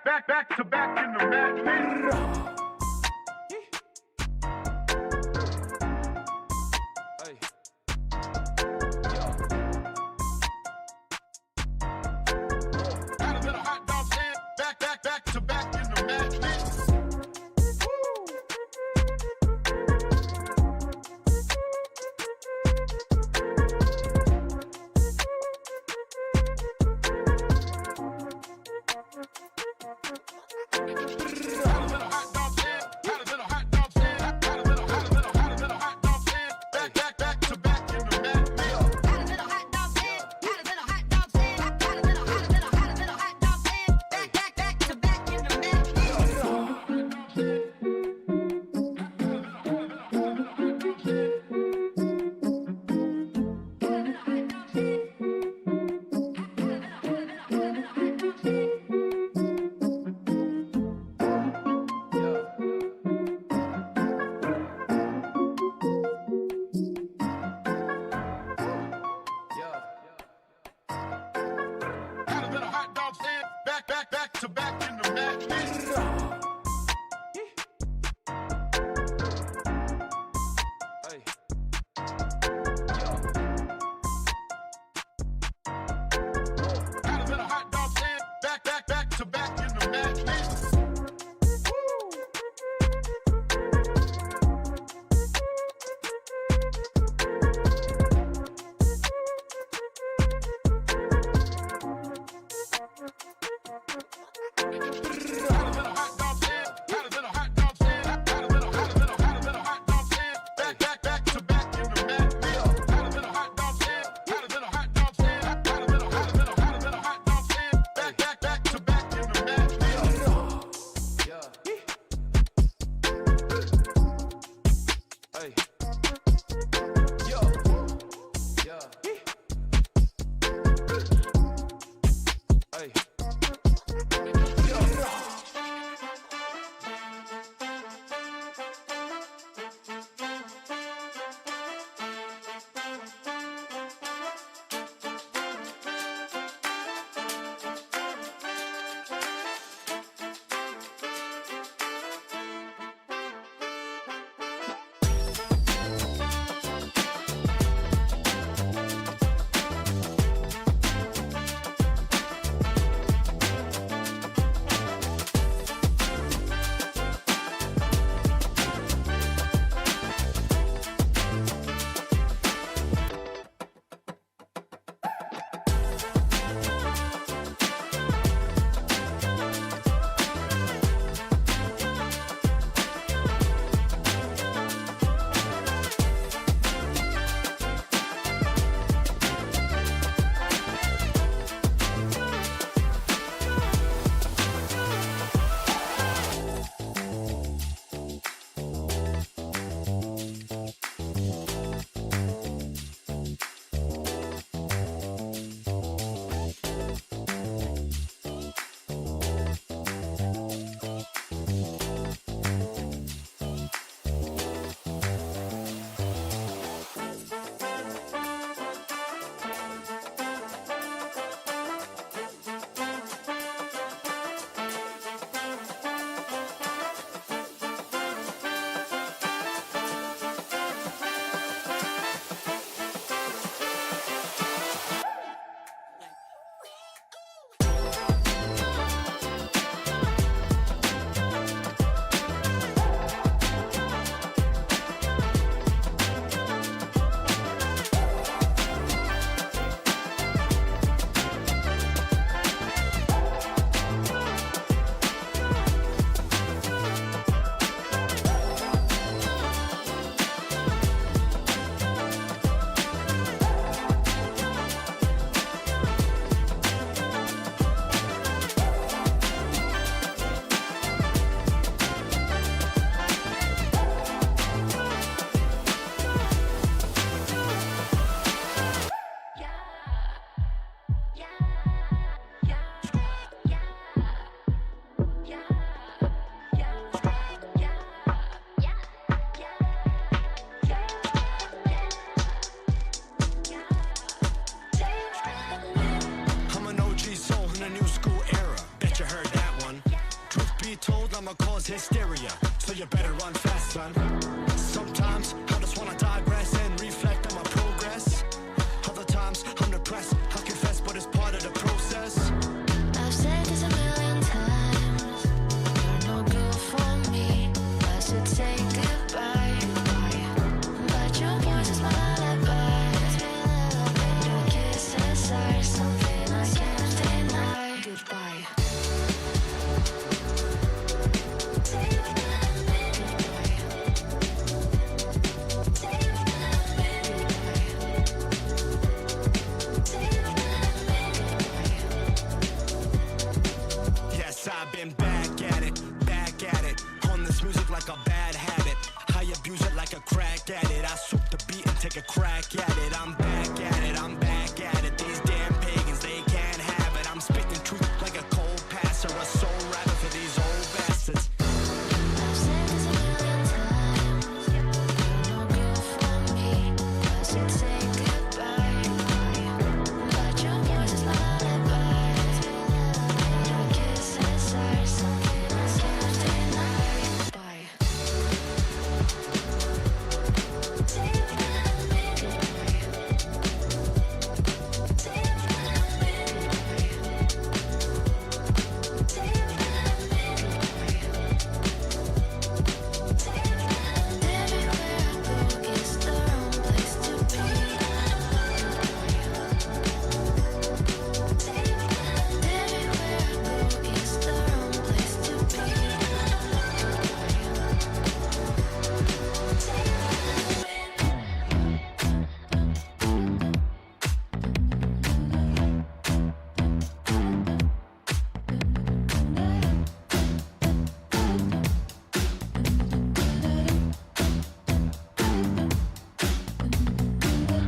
back to back in the match. Hey. Hotter than a hot dog stand. Back to back in the match. Hotter than a hot dog. hysteria, so you better run fast, son. Sometimes I just wanna digress and reflect on my progress. Other times I'm depressed, I confess, but it's part of the process. I've said this a million times. You're no good for me. I should say goodbye. But your voice is my lullaby. Your kisses are something I can't deny. Goodbye. Yes, I've been back at it, on this music like a bad habit. I abuse it like a crack addict. I swoop the beat and take a crack at it. I'm back at it. These damn pagans, they can't have it. I'm spitting truth like a cold passer, a soul rapper for these old bastards. I've said this a million times. You're no good for me. I should say goodbye. But your voice is my lullaby. Your kisses are something I can't deny. Bye.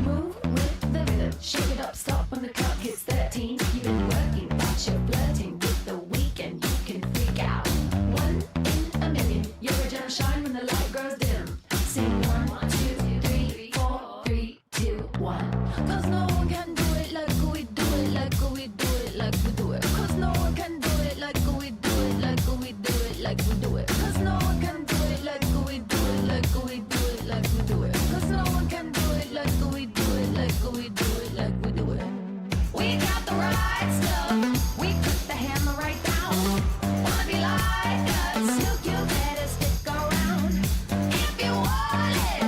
Move with the rhythm, shake it up, stop when the clock hits 13. You've been working, but you're flirting with the weekend. You can freak out. 1 in a million, you're a gem shine when the light grows dim. Sing 1, 2, 3, 4, 3, 2, 1. 'Cause no one can do it like we do it, like we do it, like we do it. 'Cause no one can do it like we do it, like we do it, like we do it. 'Cause no one can do it like we do it, like we do it, like we do it. 'Cause no one can do it like we do it, like we do it, like we do it. We got the right stuff. We put the hammer right down. Wanna be like us? You better stick around. If you want it,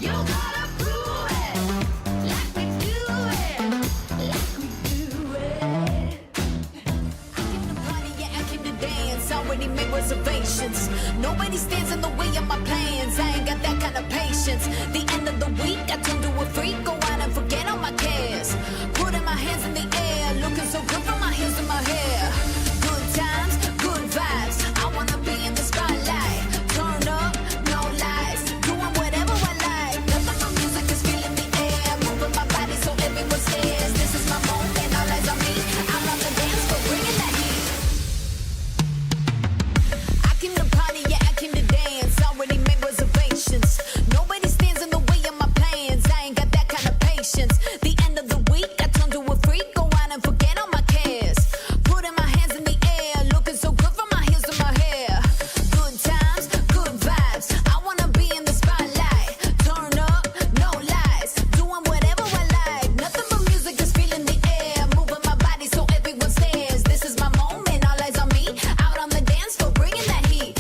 you gotta prove it. Like we do it, like we do it. I came to party, yeah, I came to dance. Already made reservations. Nobody stands in the way of my plans. I ain't got that kind of patience. The end of the week, I turn to a freak. Go out and forget all my cares. Putting my hands in the air, looking so good from my heels to my hair. Good times, good vibes. I wanna be in the spotlight. Turn up, no lies. Doing whatever I like. Nothing but music is filling the air. Moving my body so everyone stares. This is my moment, all eyes on me. I'm on the dance floor, bringing that heat. I came to party, yeah, I came to dance. Already made reservations. Nobody stands in the way of my plans. I ain't got that kind of patience. The end of the week, I turn to a freak. Go out and forget all my cares. Putting my hands in the air, looking so good from my heels to my hair. Good times, good vibes. I wanna be in the spotlight. Turn up, no lies. Doing whatever I like. Nothing but music is filling the air. Moving my body so everyone stares. This is my moment, all eyes on me. Out on the dance floor, bringing that heat.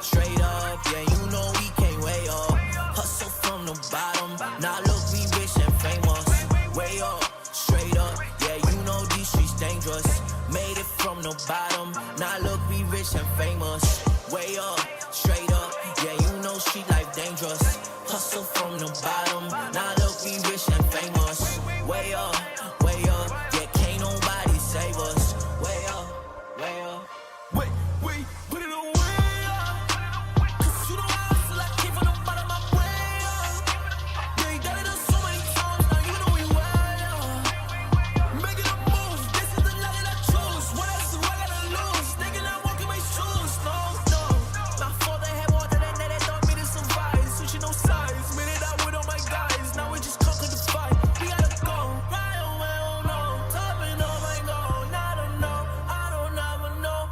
straight up, yeah, you know we came way up. Hustle from the bottom, now look, we rich and famous. Way up, straight up, yeah, you know these streets dangerous. Made it from the bottom, now look, we rich and famous. Way up, straight up, yeah, you know street life dangerous. Hustle from the bottom, now look, we rich and famous. Way up, yeah, can't nobody save us. Way up, way up. Wait, put it on way up. 'Cause you know I hustle, I came from the bottom, I'm way up. Yeah, you done it so many times, now you know we way up. Making a move, this is the life that I choose. What else do I gotta lose? Thinking I'm walking my shoes, no. My fault, they had water, they taught me to survive. Switching no sides, made it out with all my guys. Now we just conquered the fight. We gotta go right away, oh no. Topping all my goal, I don't know. I don't ever know.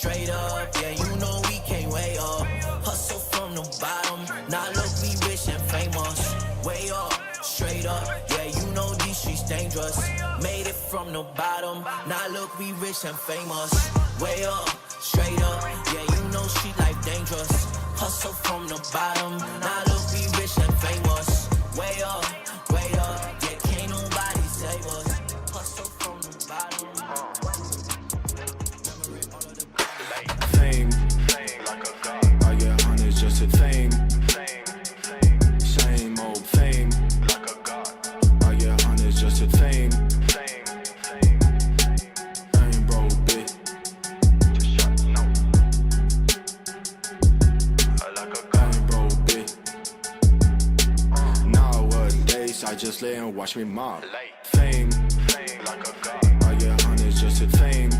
Straight up, yeah, you know we came way up. Hustle from the bottom, now look, we rich and famous. Way up, straight up, yeah, you know these streets dangerous. Made it from the bottom, now look, we rich and famous. Way up, straight up, yeah, you know street life dangerous. Hustle from the bottom, now look, we rich and famous. Way up, yeah, can't nobody save us. Hustle from the bottom. Fame, I get hundreds just to fame. Same old fame, I get hundreds just to fame. Ain't broke, bitch. Ain't broke, bitch. Nowadays, I just lay and watch me mob. Fame, I get hundreds just to fame.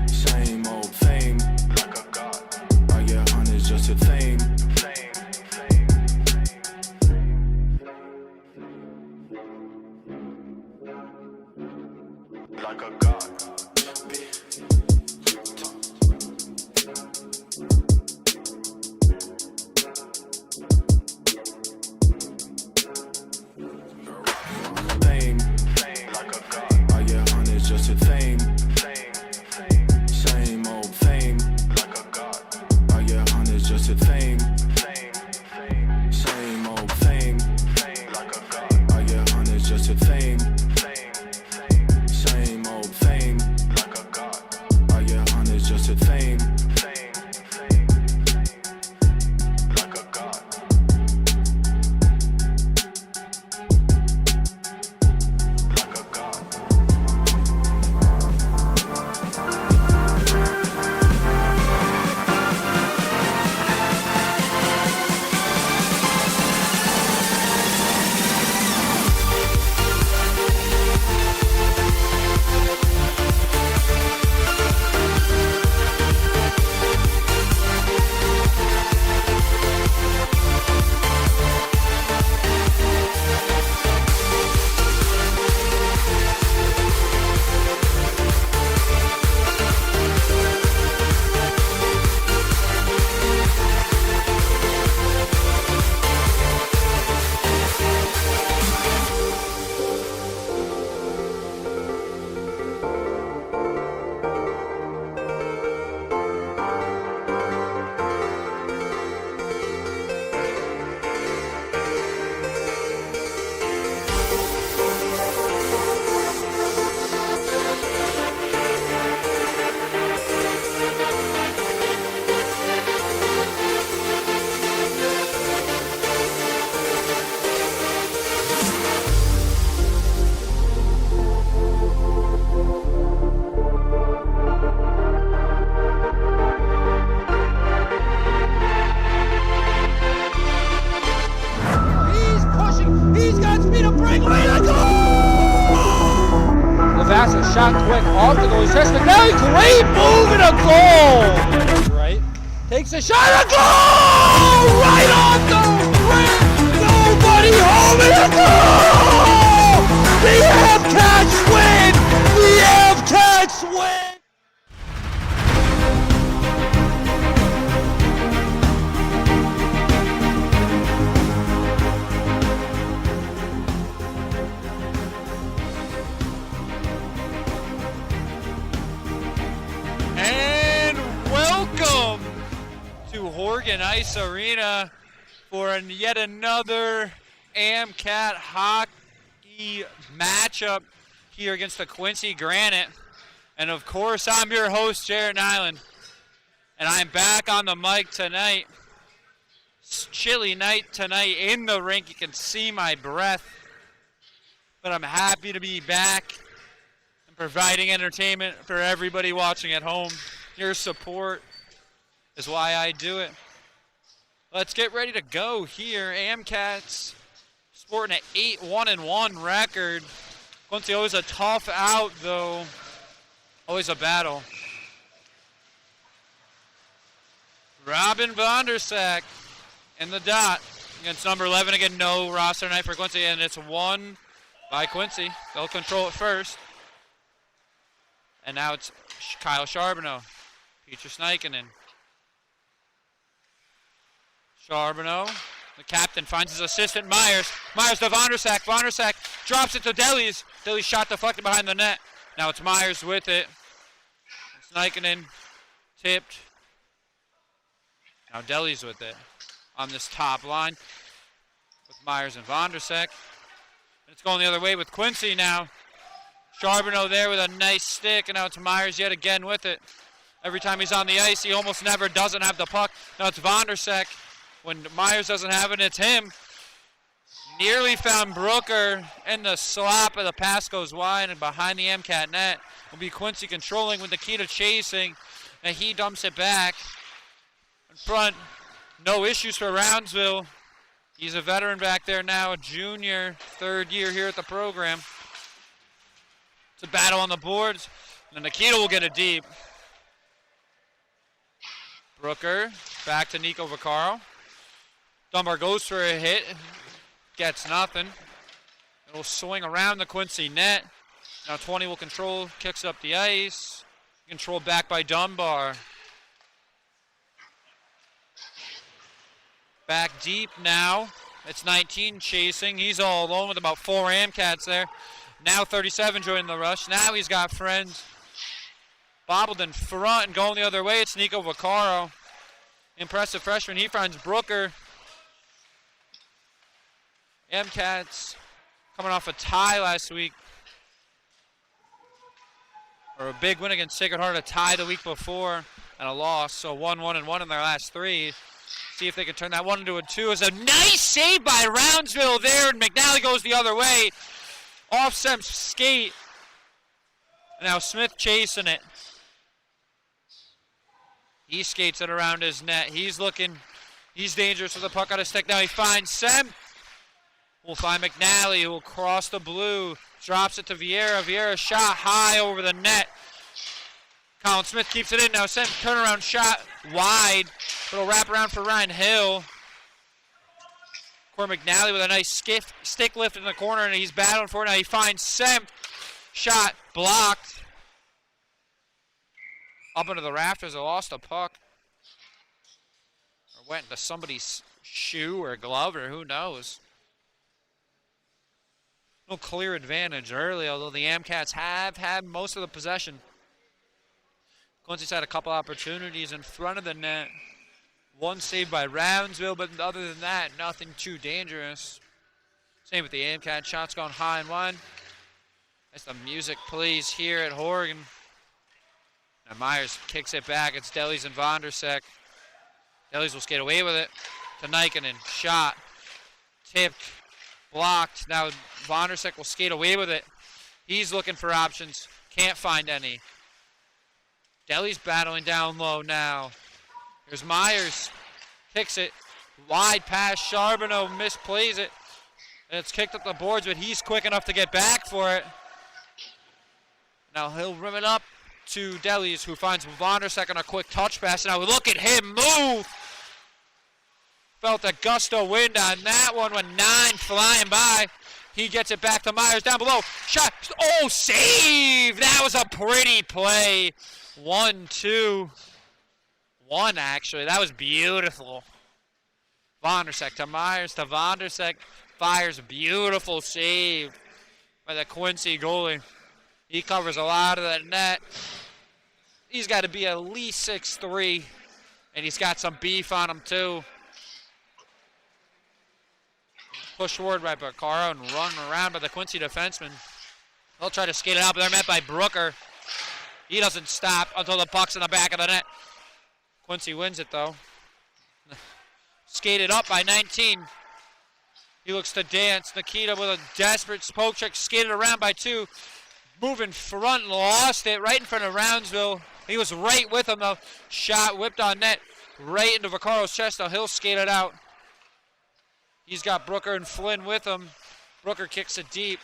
Same old fame, I get hundreds just to fame. Like a god. Fame, I get hundreds just to fame. Same old fame, I get hundreds just to fame. Same old fame, I get hundreds just to fame. Same old fame, I get hundreds just to fame. Shot quick off the goal. Just a great move and a goal. Right. Takes a shot, a goal! Right on the rim. Nobody home and a goal! The Avcats win! The Avcats win! Horgan Ice Arena for yet another AMCAT hockey matchup here against the Quincy Granite. And of course, I'm your host, Jared Nyland. And I'm back on the mic tonight. It's a chilly night tonight in the rink. You can see my breath. But I'm happy to be back and providing entertainment for everybody watching at home. Your support is why I do it. Let's get ready to go here. AMCAT's sporting an 8-1-1 record. Quincy always a tough out, though. Always a battle. Robin Vondersack in the dot against number 11. Again, no roster night for Quincy, and it's won by Quincy. They'll control it first. And now it's Kyle Charbonneau. Peter Snikinen. Charbonneau, the captain, finds his assistant, Myers. Myers to Vondersack. Vondersack drops it to Delis. Delis shot deflected behind the net. Now it's Myers with it. Snikinen tipped. Now Delis with it on this top line with Myers and Vondersack. And it's going the other way with Quincy now. Charbonneau there with a nice stick, and now it's Myers yet again with it. Every time he's on the ice, he almost never doesn't have the puck. Now it's Vondersack. When Myers doesn't have it, it's him. Nearly found Brooker, and the slap of the pass goes wide, and behind the MCAT net will be Quincy controlling with Nikita chasing, and he dumps it back. In front, no issues for Roundsville. He's a veteran back there now, a junior, third year here at the program. It's a battle on the boards, and Nikita will get it deep. Brooker, back to Nico Vaccaro. Dunbar goes for a hit, gets nothing. It'll swing around the Quincy net. Now 20 will control, kicks up the ice. Controlled back by Dunbar. Back deep now. It's 19 chasing. He's all alone with about 4 AMCATs there. Now 37 joining the rush. Now he's got friends. Bobbled in front and going the other way. It's Nico Vaccaro. Impressive freshman. He finds Brooker. MCATs coming off a tie last week. Or a big win against Sacred Heart, a tie the week before, and a loss. So 1-1-1 in their last 3. See if they can turn that 1 into a 2. It's a nice save by Roundsville there, and McNally goes the other way. Off Sem's skate. Now Smith chasing it. He skates it around his net. He's looking, he's dangerous with the puck on his stick. Now he finds Sem. We'll find McNally, who will cross the blue. Drops it to Vieira. Vieira shot high over the net. Colin Smith keeps it in. Now Sem, turnaround shot wide. It'll wrap around for Ryan Hill. Corey McNally with a nice stick lift in the corner, and he's battling for it. Now he finds Sem. Shot blocked. Up into the rafters. They lost a puck. Or went into somebody's shoe or glove, or who knows. No clear advantage early, although the AMCATs have had most of the possession. Quincy's had a couple opportunities in front of the net. One saved by Roundsville, but other than that, nothing too dangerous. Same with the AMCAT. Shots going high and wide. As the music plays here at Horgan. Now Myers kicks it back. It's Delis and Vondersack. Delis will skate away with it. To Nikinen. Shot. Tipped. Blocked. Now Vondersack will skate away with it. He's looking for options. Can't find any. Delis battling down low now. Here's Myers. Kicks it. Wide pass. Charbonneau misplays it. And it's kicked up the boards, but he's quick enough to get back for it. Now he'll rim it up to Delis, who finds Vondersack on a quick touch pass. Now look at him move. Felt a gust of wind on that one when 9 flying by. He gets it back to Myers down below. Shot. Oh, save. That was a pretty play. 1-2. 1, actually. That was beautiful. Vondersack to Myers to Vondersack. Fires a beautiful save by the Quincy goalie. He covers a lot of that net. He's got to be at least 6'3", And he's got some beef on him, too. Pushed forward by Vaccaro and run around by the Quincy defenseman. They'll try to skate it out, but they're met by Brooker. He doesn't stop until the puck's in the back of the net. Quincy wins it, though. Skated up by 19. He looks to dance. Nikita with a desperate poke check, skated around by 2. Moving front, lost it right in front of Roundsville. He was right with him, though. Shot whipped on net, right into Vaccaro's chest, though. He'll skate it out. He's got Brooker and Flynn with him. Brooker kicks it deep.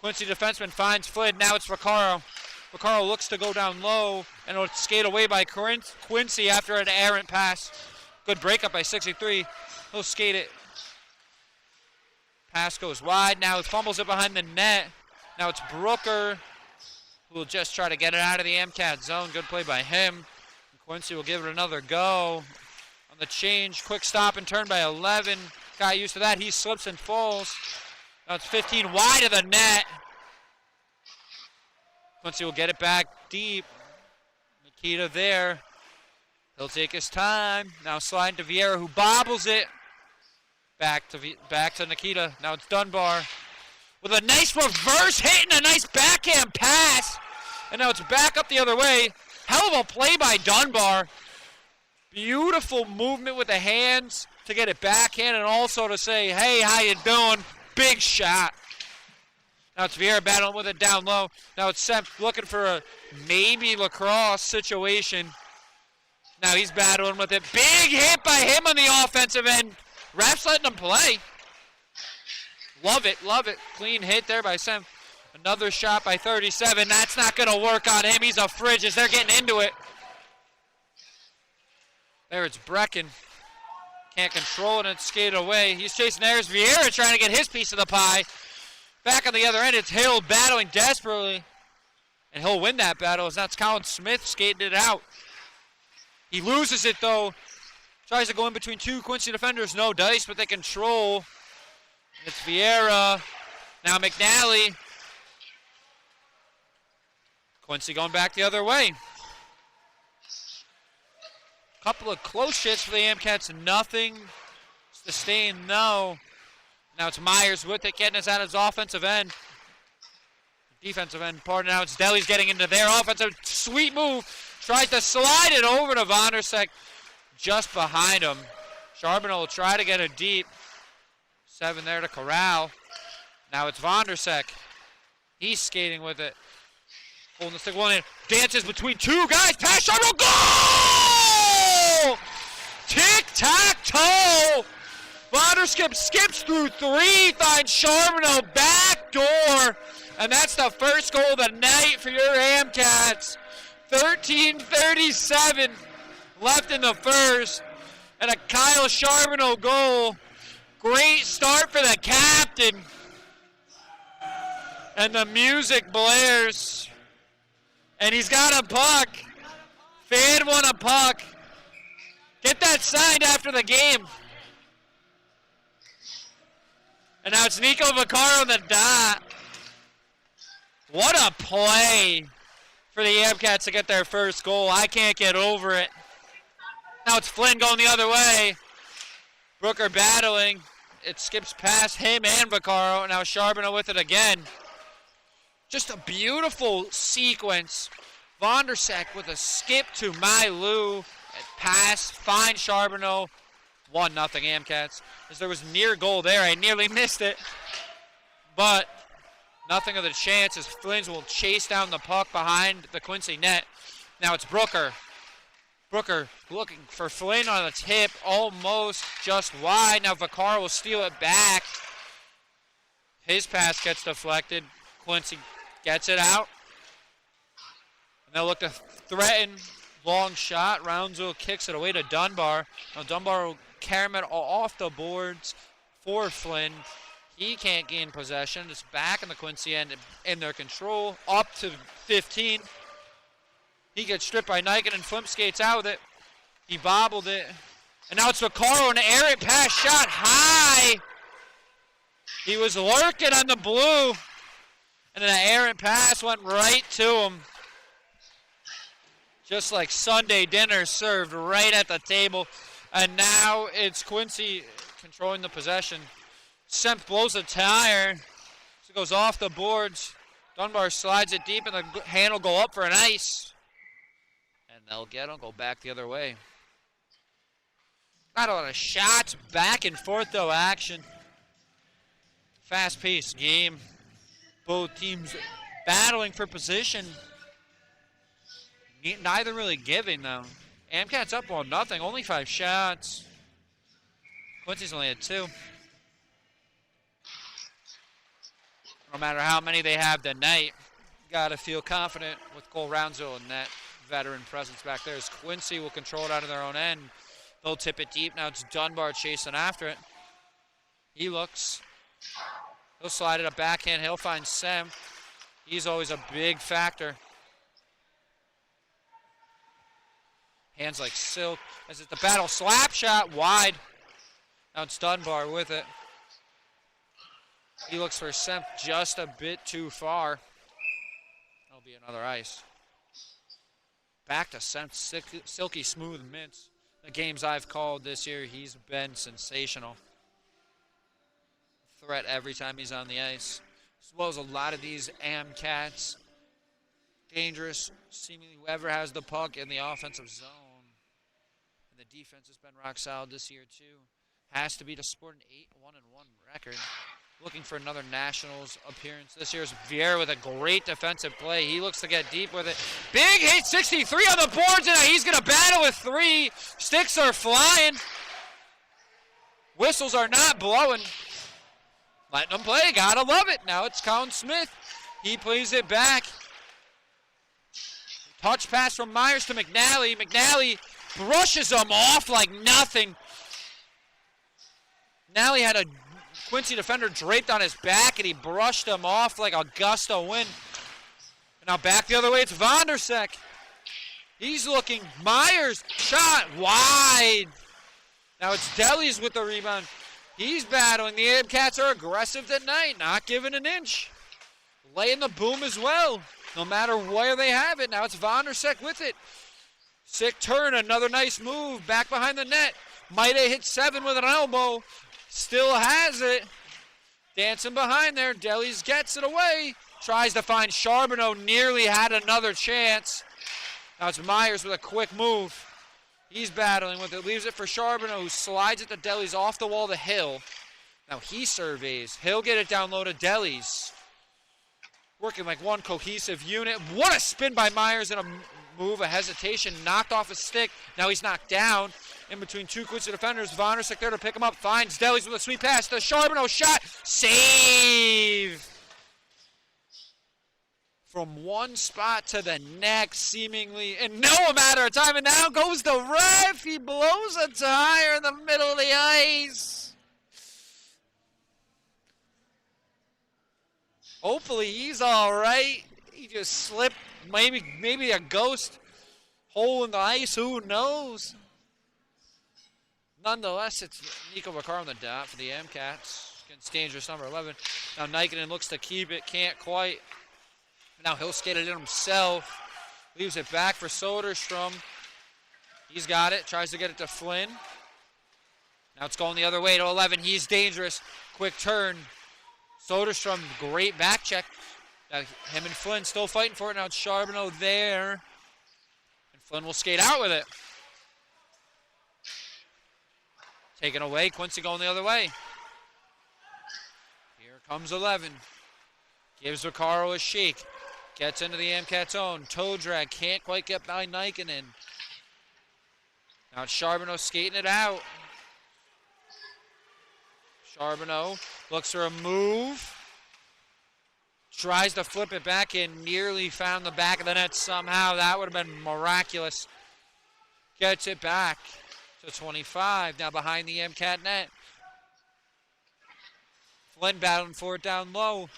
Quincy defenseman finds Flynn. Now it's Vaccaro. Vaccaro looks to go down low, and it'll skate away by Quincy after an errant pass. Good breakup by 63. He'll skate it. Pass goes wide. Now he fumbles it behind the net. Now it's Brooker who will just try to get it out of the MCAT zone. Good play by him. Quincy will give it another go. On the change, quick stop and turn by 11. Got used to that. He slips and falls. Now it's 15 wide of the net. Quincy will get it back deep. Nikita there. He'll take his time. Now sliding to Vieira, who bobbles it. Back to Nikita. Now it's Dunbar with a nice reverse hit and a nice backhand pass. And now it's back up the other way. Hell of a play by Dunbar. Beautiful movement with the hands to get it backhand and also to say, hey, how you doing? Big shot. Now it's Vieira battling with it down low. Now it's Semp looking for a maybe lacrosse situation. Now he's battling with it. Big hit by him on the offensive end. Refs letting him play. Love it, love it. Clean hit there by Semp. Another shot by 37. That's not going to work on him. He's a fridge as they're getting into it. There it's Brecken. Can't control it and it's skated away. He's chasing there. It's Vieira trying to get his piece of the pie. Back on the other end, it's Hill battling desperately. And he'll win that battle as that's Colin Smith skating it out. He loses it though. Tries to go in between 2 Quincy defenders. No dice, but they control. It's Vieira. Now McNally. Quincy going back the other way. Couple of close hits for the Amcats. Nothing sustained, no. Now it's Myers with it, getting us out of his offensive end. Defensive end, pardon. Now it's Deli's getting into their offensive. Sweet move. Tries to slide it over to Vondersek just behind him. Charbonneau will try to get it deep. 7 there to Corral. Now it's Vondersek. He's skating with it. Holding the stick one in. Dances between 2 guys. Pass Charbonneau. Goal! Tic-tac-toe. Vondersek skips through 3. Finds Charbonneau back door. And that's the first goal of the night for your Amcats. 13:37 left in the first. And a Kyle Charbonneau goal. Great start for the captain. And the music blares. And he's got a puck. Fan won a puck. Get that signed after the game. And now it's Nico Vaccaro on the dot. What a play for the Amcats to get their first goal. I can't get over it. Now it's Flynn going the other way. Brooker battling. It skips past him and Vaccaro. Now Charbonneau with it again. Just a beautiful sequence. Vondersek with a skip to Mylou. Pass, finds Charbonneau. 1-0 Amcats. As there was near goal there. I nearly missed it. But nothing of the chance as Flynn's will chase down the puck behind the Quincy net. Now it's Brooker. Brooker looking for Flynn on the tip, almost just wide. Now Vaccaro will steal it back. His pass gets deflected. Quincy gets it out. And they'll look to threaten. Long shot. Roundsville kicks it away to Dunbar. Now Dunbar will carry it off the boards for Flynn. He can't gain possession. It's back in the Quincy end in their control. Up to 15. He gets stripped by Niken and Flimp skates out with it. He bobbled it. And now it's Vaccaro, an errant pass shot high. He was lurking on the blue. And then an errant pass went right to him. Just like Sunday dinner served right at the table. And now it's Quincy controlling the possession. Semp blows a tire. So it goes off the boards. Dunbar slides it deep, and the hand will go up for an ice. And they'll get him, go back the other way. Not a lot of shots. Back and forth, though, action. Fast-paced game. Both teams battling for position. Neither really giving, though. Amcat's up 1-0, only 5 shots. Quincy's only had 2. No matter how many they have tonight, you got to feel confident with Cole Roundsville and that veteran presence back there. As Quincy will control it out of their own end. They'll tip it deep. Now it's Dunbar chasing after it. He looks. He'll slide it up backhand. He'll find Sem. He's always a big factor. Hands like silk. As it's the battle slap shot wide. Now it's Dunbar with it. He looks for Semp just a bit too far. That'll be another ice. Back to Semp, silky smooth mitts. The games I've called this year, he's been sensational. Threat every time he's on the ice. As well as a lot of these Amcats. Dangerous, seemingly whoever has the puck in the offensive zone. And the defense has been rock solid this year too. Has to be to support an 8-1-1 record. Looking for another Nationals appearance. This year's Vieira with a great defensive play. He looks to get deep with it. Big hit, 63 on the boards, and he's going to battle with 3. Sticks are flying. Whistles are not blowing. Letting them play. Gotta love it. Now it's Colin Smith. He plays it back. Touch pass from Myers to McNally. McNally brushes him off like nothing. McNally had a Quincy defender draped on his back, and he brushed him off like a gust of wind. And now back the other way, it's Vondersek. He's looking. Myers, shot wide. Now it's Deli's with the rebound. He's battling. The Amcats are aggressive tonight, not giving an inch. Laying the boom as well, no matter where they have it. Now it's Vondersek with it. Sick turn, another nice move. Back behind the net. Might have hit 7 with an elbow. Still has it. Dancing behind there. Deli's gets it away. Tries to find Charbonneau. Nearly had another chance. Now it's Myers with a quick move. He's battling with it. Leaves it for Charbonneau, who slides it to Deli's off the wall to Hill. Now he surveys. He'll get it down low to Deli's. Working like one cohesive unit. What a spin by Myers and a move, a hesitation. Knocked off his stick. Now he's knocked down. In between 2 Quincy defenders. Vondersek there to pick him up. Finds Deli's with a sweet pass. The Charbonneau shot. Save! From one spot to the next, seemingly in no matter of time. And now goes the ref. He blows a tire in the middle of the ice. Hopefully he's all right. He just slipped. Maybe a ghost hole in the ice. Who knows? Nonetheless, it's Nico Vaccaro on the dot for the Amcats against dangerous number 11. Now Nikinen looks to keep it, can't quite. Now he'll skate it in himself. Leaves it back for Soderstrom. He's got it, tries to get it to Flynn. Now it's going the other way to 11. He's dangerous. Quick turn. Soderstrom, great back check. Now him and Flynn still fighting for it. Now it's Charbonneau there. And Flynn will skate out with it. Taken away, Quincy going the other way. Here comes 11. Gives Vaccaro a shake. Gets into the Amcats zone. Toe drag, can't quite get by Nikinen. Now it's Charbonneau skating it out. Charbonneau looks for a move. Tries to flip it back in. Nearly found the back of the net somehow. That would have been miraculous. Gets it back to 25. Now behind the Amcat net. Flynn battling for it down low.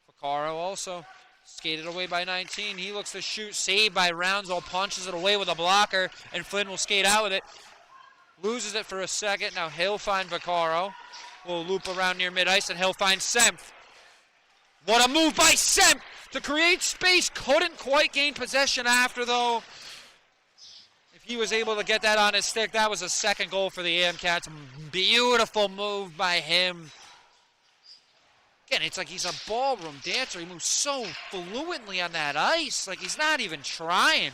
Vaccaro also skated away by 19. He looks to shoot. Saved by Roundsville. Punches it away with a blocker. And Flynn will skate out with it. Loses it for a second. Now he'll find Vaccaro. Will loop around near mid-ice and he'll find Semp. What a move by Semp to create space. Couldn't quite gain possession after, though. If he was able to get that on his stick, that was a second goal for the Amcats. Beautiful move by him. Again, it's like he's a ballroom dancer. He moves so fluently on that ice. Like he's not even trying.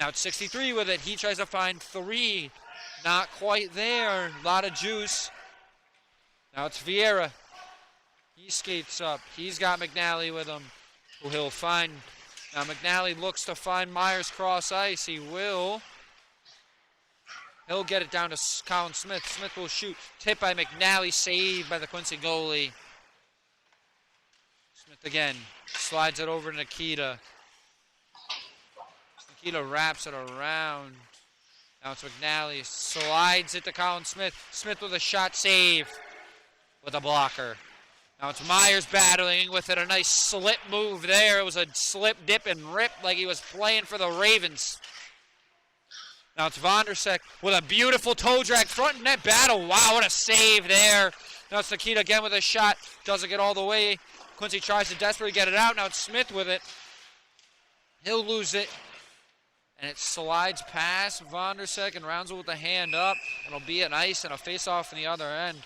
Now it's 63 with it. He tries to find 3. Not quite there. A lot of juice. Now it's Vieira. He skates up. He's got McNally with him, who he'll find. Now McNally looks to find Myers cross ice. He will. He'll get it down to Colin Smith. Smith will shoot. Tip by McNally. Saved by the Quincy goalie. Smith again. Slides it over to Nikita. Nikita wraps it around. Now it's McNally. Slides it to Colin Smith. Smith with a shot save. With a blocker. Now it's Myers battling with it. A nice slip move there. It was a slip, dip, and rip like he was playing for the Ravens. Now it's Vondersek with a beautiful toe drag front net battle. Wow, what a save there. Now it's Nikita again with a shot. Doesn't get all the way. Quincy tries to desperately get it out. Now it's Smith with it. He'll lose it. And it slides past Vondersek and rounds it with the hand up. It'll be an ice and a face-off in the other end.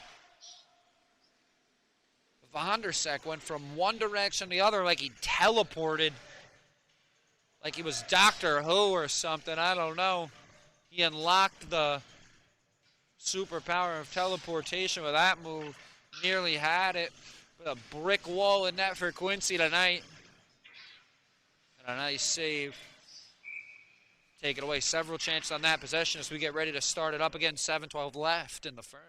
Vondersek went from one direction to the other like he teleported. Like he was Doctor Who or something. I don't know. He unlocked the superpower of teleportation with that move. Nearly had it. With a brick wall in net for Quincy tonight. And a nice save. Take it away. Several chances on that possession as we get ready to start it up again. 7:12 left in the first.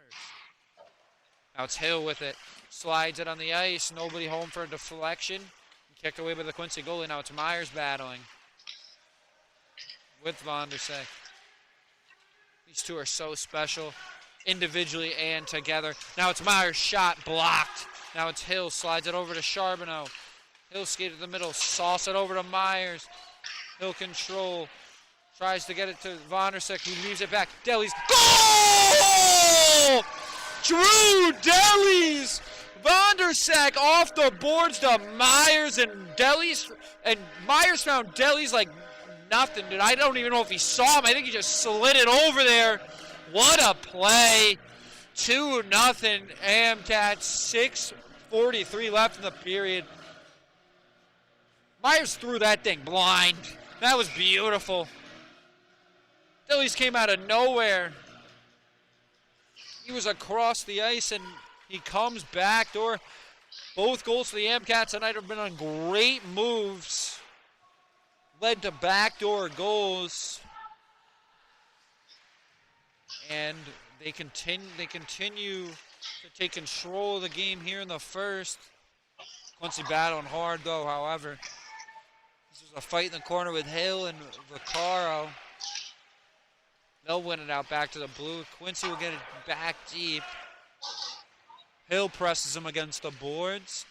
Now it's Hill with it. Slides it on the ice. Nobody home for a deflection. Kicked away by the Quincy goalie. Now it's Myers battling with Vondersek. These two are so special, individually and together. Now it's Myers' shot blocked. Now it's Hill. Slides it over to Charbonneau. Hill skated to the middle. Sauce it over to Myers. Hill control. Tries to get it to Vondersek. He leaves it back. Deli's. Goal! Drew Deli's. Vondersek off the boards to Myers, and Deli's. And Myers found Deli's like nothing, dude. I don't even know if he saw him. I think he just slid it over there. What a play. 2-0 Amcats. 6:43 left in the period. Myers threw that thing blind. That was beautiful. Deli's came out of nowhere. He was across the ice and he comes backdoor. Both goals for the Amcats tonight have been on great moves. Led to backdoor goals. And they continue to take control of the game here in the first. Quincy battling hard though, however. This is a fight in the corner with Hill and Vaccaro. They'll win it out back to the blue. Quincy will get it back deep. Hill presses him against the boards.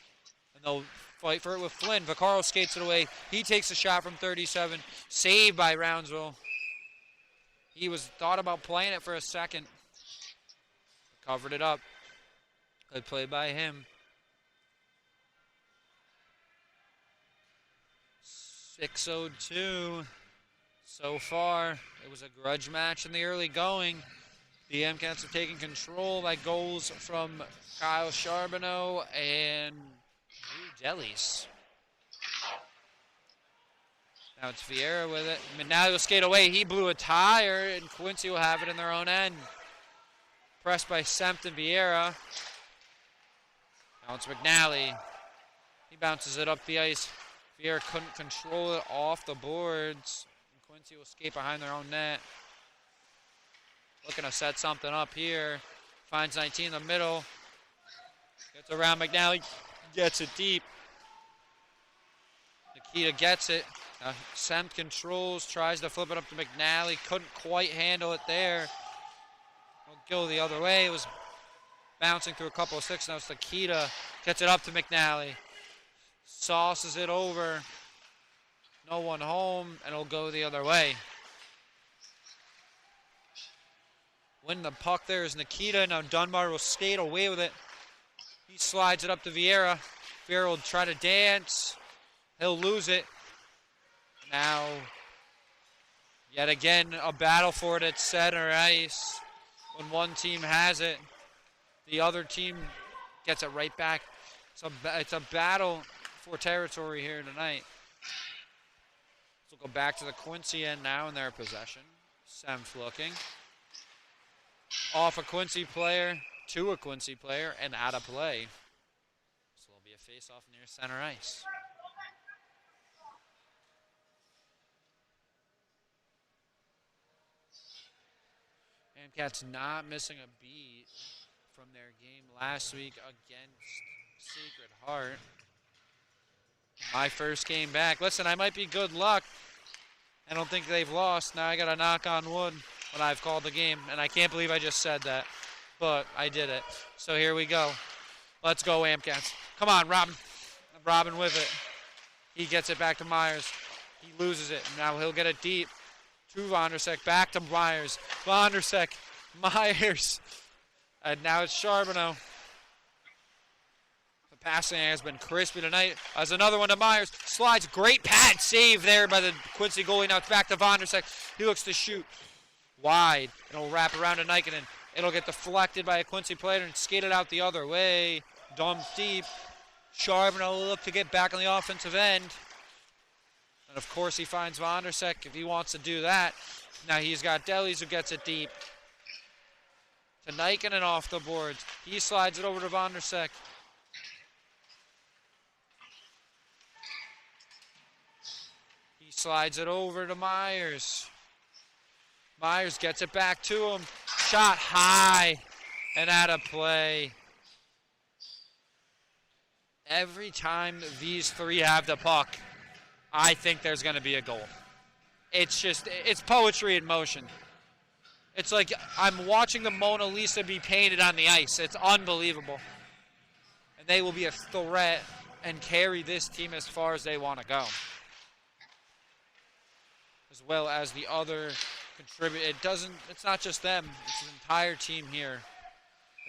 And they'll fight for it with Flynn. Vaccaro skates it away. He takes a shot from 37. Saved by Roundsville. He thought about playing it for a second. Covered it up. Good play by him. 6:02 so far. It was a grudge match in the early going. The Amcats are taking control by goals from Kyle Charbonneau and Drew Deli's. Now it's Vieira with it. McNally will skate away. He blew a tire, and Quincy will have it in their own end. Pressed by Sempt and Vieira. Now it's McNally. He bounces it up the ice. Vieira couldn't control it off the boards. And Quincy will skate behind their own net. Looking to set something up here. Finds 19 in the middle. Gets around McNally. Gets it deep. Nikita gets it. Sempt controls. Tries to flip it up to McNally. Couldn't quite handle it there. Will go the other way. It was bouncing through a couple of sticks. Now it's Nikita. Gets it up to McNally. Sauces it over. No one home. And it'll go the other way. Winning the puck there is Nikita. Now Dunbar will skate away with it. He slides it up to Vieira. Vieira will try to dance. He'll lose it. Now, yet again, a battle for it at center ice. When one team has it, the other team gets it right back. It's a battle for territory here tonight. So we'll go back to the Quincy end now in their possession. Semf looking. Off a Quincy player to a Quincy player and out of play. So it'll be a face-off near center ice. Amcats not missing a beat from their game last week against Sacred Heart. My first game back. Listen, I might be good luck. I don't think they've lost. Now I got to knock on wood when I've called the game. And I can't believe I just said that. But I did it. So here we go. Let's go, Amcats. Come on, Robin. Robin with it. He gets it back to Myers. He loses it. Now he'll get it deep to Vondersek. Back to Myers. Vondersek. Myers. And now it's Charbonneau. The passing has been crispy tonight. As another one to Myers. Slides. Great pad save there by the Quincy goalie. Now it's back to Vondersek. He looks to shoot. Wide. It'll wrap around to Nikkonen. It'll get deflected by a Quincy player and skated out the other way. Dumped deep. Charbonneau will look to get back on the offensive end. And of course he finds Vondersek if he wants to do that. Now he's got Delis who gets it deep. To Nikkonen off the boards. He slides it over to Vondersek. He slides it over to Myers. Myers gets it back to him. Shot high and out of play. Every time these three have the puck, I think there's going to be a goal. It's poetry in motion. It's like I'm watching the Mona Lisa be painted on the ice. It's unbelievable. And they will be a threat and carry this team as far as they want to go. As well as the other contribute. It's not just them. It's the entire team here.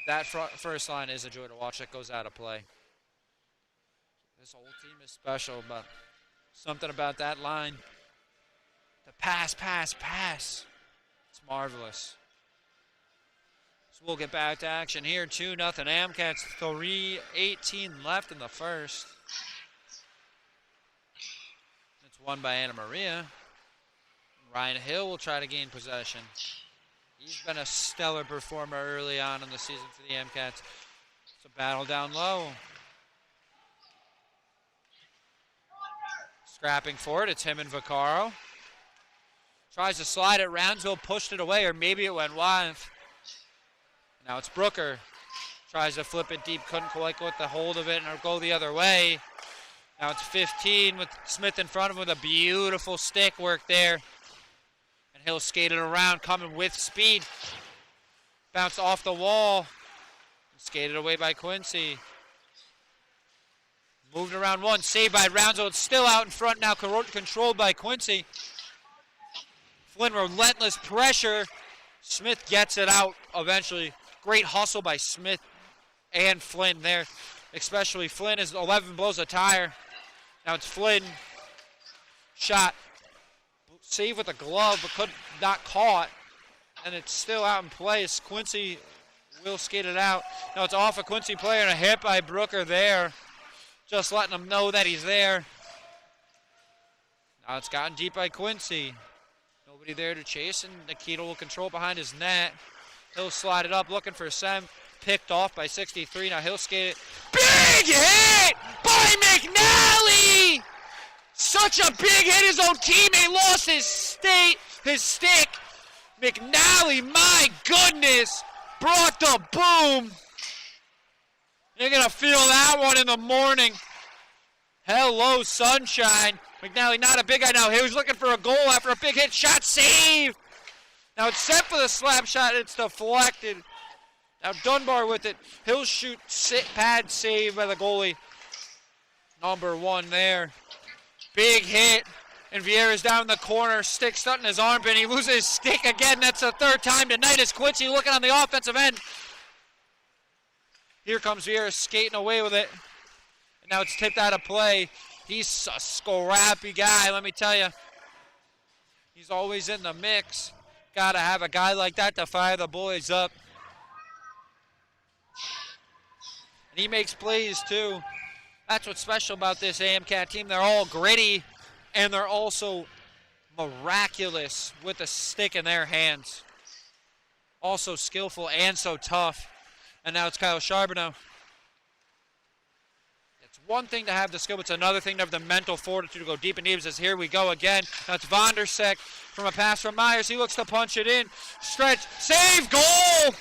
But that first line is a joy to watch. That goes out of play. This whole team is special, but something about that line. The pass. It's marvelous. So we'll get back to action here. 2-0 Amcats. 3:18 left in the first. It's won by Anna Maria. Ryan Hill will try to gain possession. He's been a stellar performer early on in the season for the Amcats. It's a battle down low. Scrapping for it, it's him and Vaccaro. Tries to slide it, Roundsville pushed it away, or maybe it went wide. Now it's Brooker. Tries to flip it deep, couldn't quite get the hold of it, and go the other way. Now it's 15 with Smith in front of him with a beautiful stick work there. And Hill skated around, coming with speed. Bounced off the wall. Skated away by Quincy. Moved around one, saved by Roundsville. It's still out in front now, controlled by Quincy. Flynn, relentless pressure. Smith gets it out eventually. Great hustle by Smith and Flynn there. Especially Flynn as 11 blows a tire. Now it's Flynn. Shot. Save with a glove, but could not caught. And it's still out in play as Quincy will skate it out. Now it's off a Quincy player and a hit by Brooker there. Just letting him know that he's there. Now it's gotten deep by Quincy. Nobody there to chase, and Nikita will control behind his net. He'll slide it up, looking for Sem. Picked off by 63. Now he'll skate it. Big hit by McNally! Such a big hit. His own teammate lost his stick. McNally, my goodness, brought the boom. You're going to feel that one in the morning. Hello, sunshine. McNally, not a big guy now. He was looking for a goal after a big hit. Shot, save. Now it's set for the slap shot. It's deflected. Now Dunbar with it. He'll shoot, pad save by the goalie. Number 1 there. Big hit. And Vieira's down in the corner. Stick stuck in his armpit. He loses his stick again. That's the third time tonight as Quincy looking on the offensive end. Here comes Vieira skating away with it. Now it's tipped out of play. He's a scrappy guy, let me tell you. He's always in the mix. Got to have a guy like that to fire the boys up. And he makes plays too. That's what's special about this AMCAT team. They're all gritty, and they're also miraculous with a stick in their hands. Also skillful and so tough. And now it's Kyle Charbonneau. It's one thing to have the skill, but it's another thing to have the mental fortitude to go deep and deep. Says, here we go again. Now it's Vondersek from a pass from Myers. He looks to punch it in. Stretch, save, goal!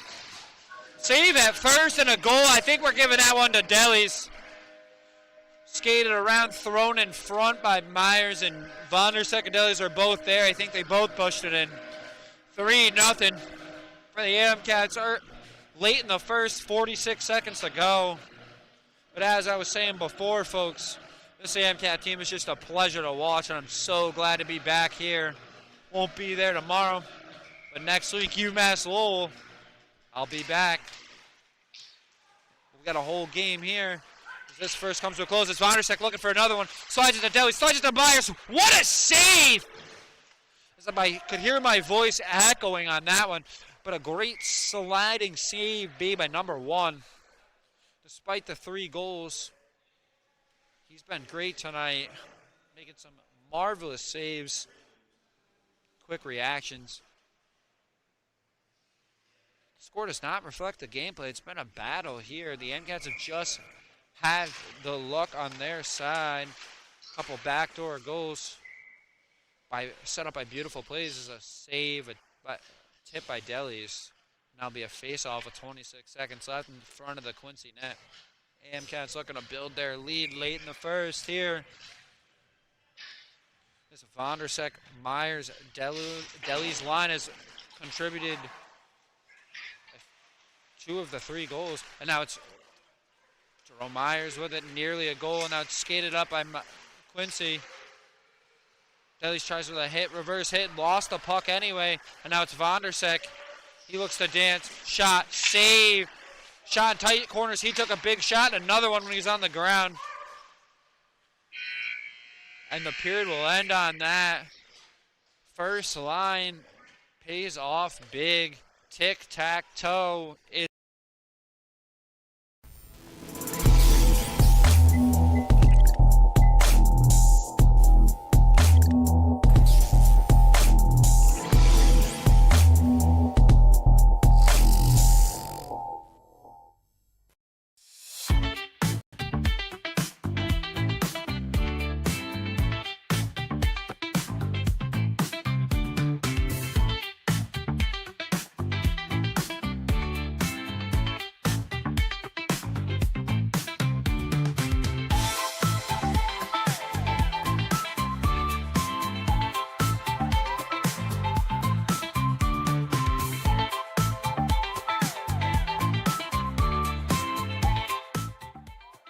Save at first and a goal. I think we're giving that one to Delis. Skated around, thrown in front by Myers, and Vondersek and Delis are both there. I think they both pushed it in. 3-0 for the AMCATs. Late in the first, 46 seconds to go. But as I was saying before, folks, this AMCAT team is just a pleasure to watch, and I'm so glad to be back here. Won't be there tomorrow, but next week, UMass Lowell, I'll be back. We got a whole game here. This first comes to a close. It's Vondersek looking for another one. Slides it to Deli, slides it to Myers. What a save! As I could hear my voice echoing on that one. But a great sliding save made by number 1. Despite the 3 goals, he's been great tonight. Making some marvelous saves. Quick reactions. The score does not reflect the gameplay. It's been a battle here. The AMCATs have just had the luck on their side. A couple backdoor goals set up by beautiful plays as a save, a tip by Delis. Now be a face-off with 26 seconds left in front of the Quincy net. AMCAT's looking to build their lead late in the first here. This Vondersek, Myers, Delis line has contributed 2 of the 3 goals. And now it's Jerome Myers with it, nearly a goal, and now it's skated up by Quincy. Delis tries with a hit, reverse hit, lost the puck anyway, and now it's Vondersek. He looks to dance, shot, save. Shot in tight corners, he took a big shot, and another one when he's on the ground. And the period will end on that. First line pays off big. Tic-tac-toe is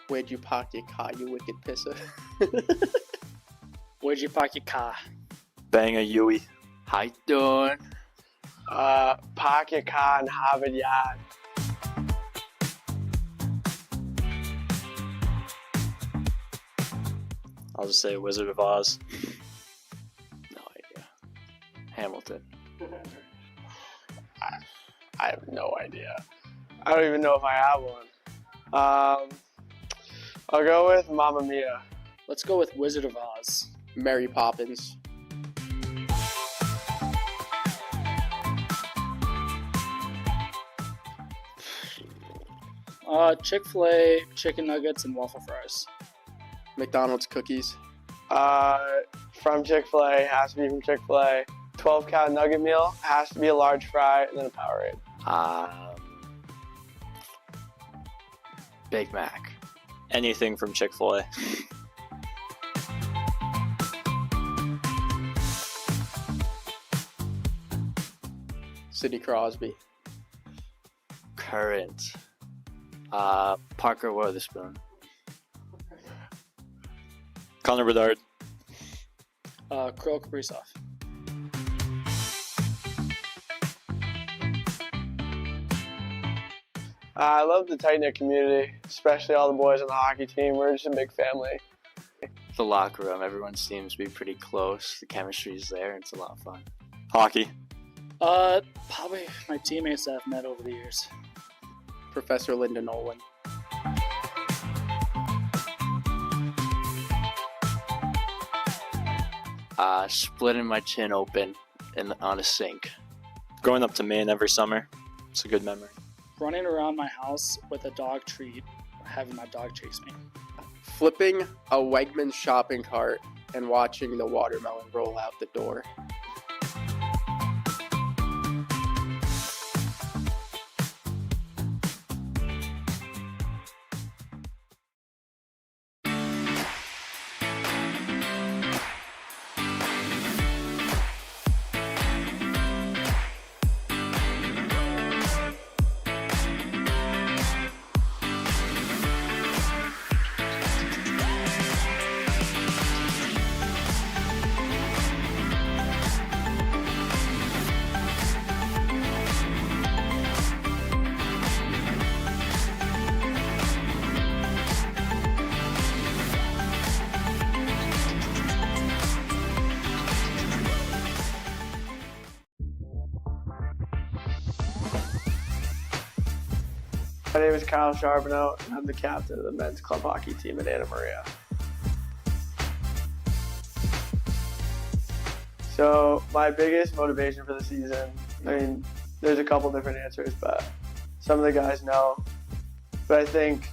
Where'd you park your car, you wicked pisser? Where'd you park your car? Banger Yui. How you doing? Park your car in Harvard Yard. I'll just say Wizard of Oz. No idea. Hamilton. I have no idea. I don't even know if I have one. I'll go with Mamma Mia. Let's go with Wizard of Oz. Mary Poppins. Chick-fil-A, chicken nuggets, and waffle fries. McDonald's cookies. From Chick-fil-A, has to be from Chick-fil-A. 12-count nugget meal, has to be a large fry, and then a Powerade. Big Mac. Anything from Chick-fil-A. Sidney Crosby. Current. Parker Witherspoon. Connor Bedard. Kirill Kaprizov. I love the tight-knit community, especially all the boys on the hockey team. We're just a big family. The locker room, everyone seems to be pretty close. The chemistry is there, and it's a lot of fun. Hockey. Probably my teammates that I've met over the years. Professor Linda Nolan. Splitting my chin open on a sink. Going up to Maine every summer. It's a good memory. Running around my house with a dog treat, having my dog chase me. Flipping a Wegmans shopping cart and watching the watermelon roll out the door. My name is Kyle Charbonneau, and I'm the captain of the men's club hockey team at Anna Maria. So my biggest motivation for the season, there's a couple different answers, but some of the guys know. But I think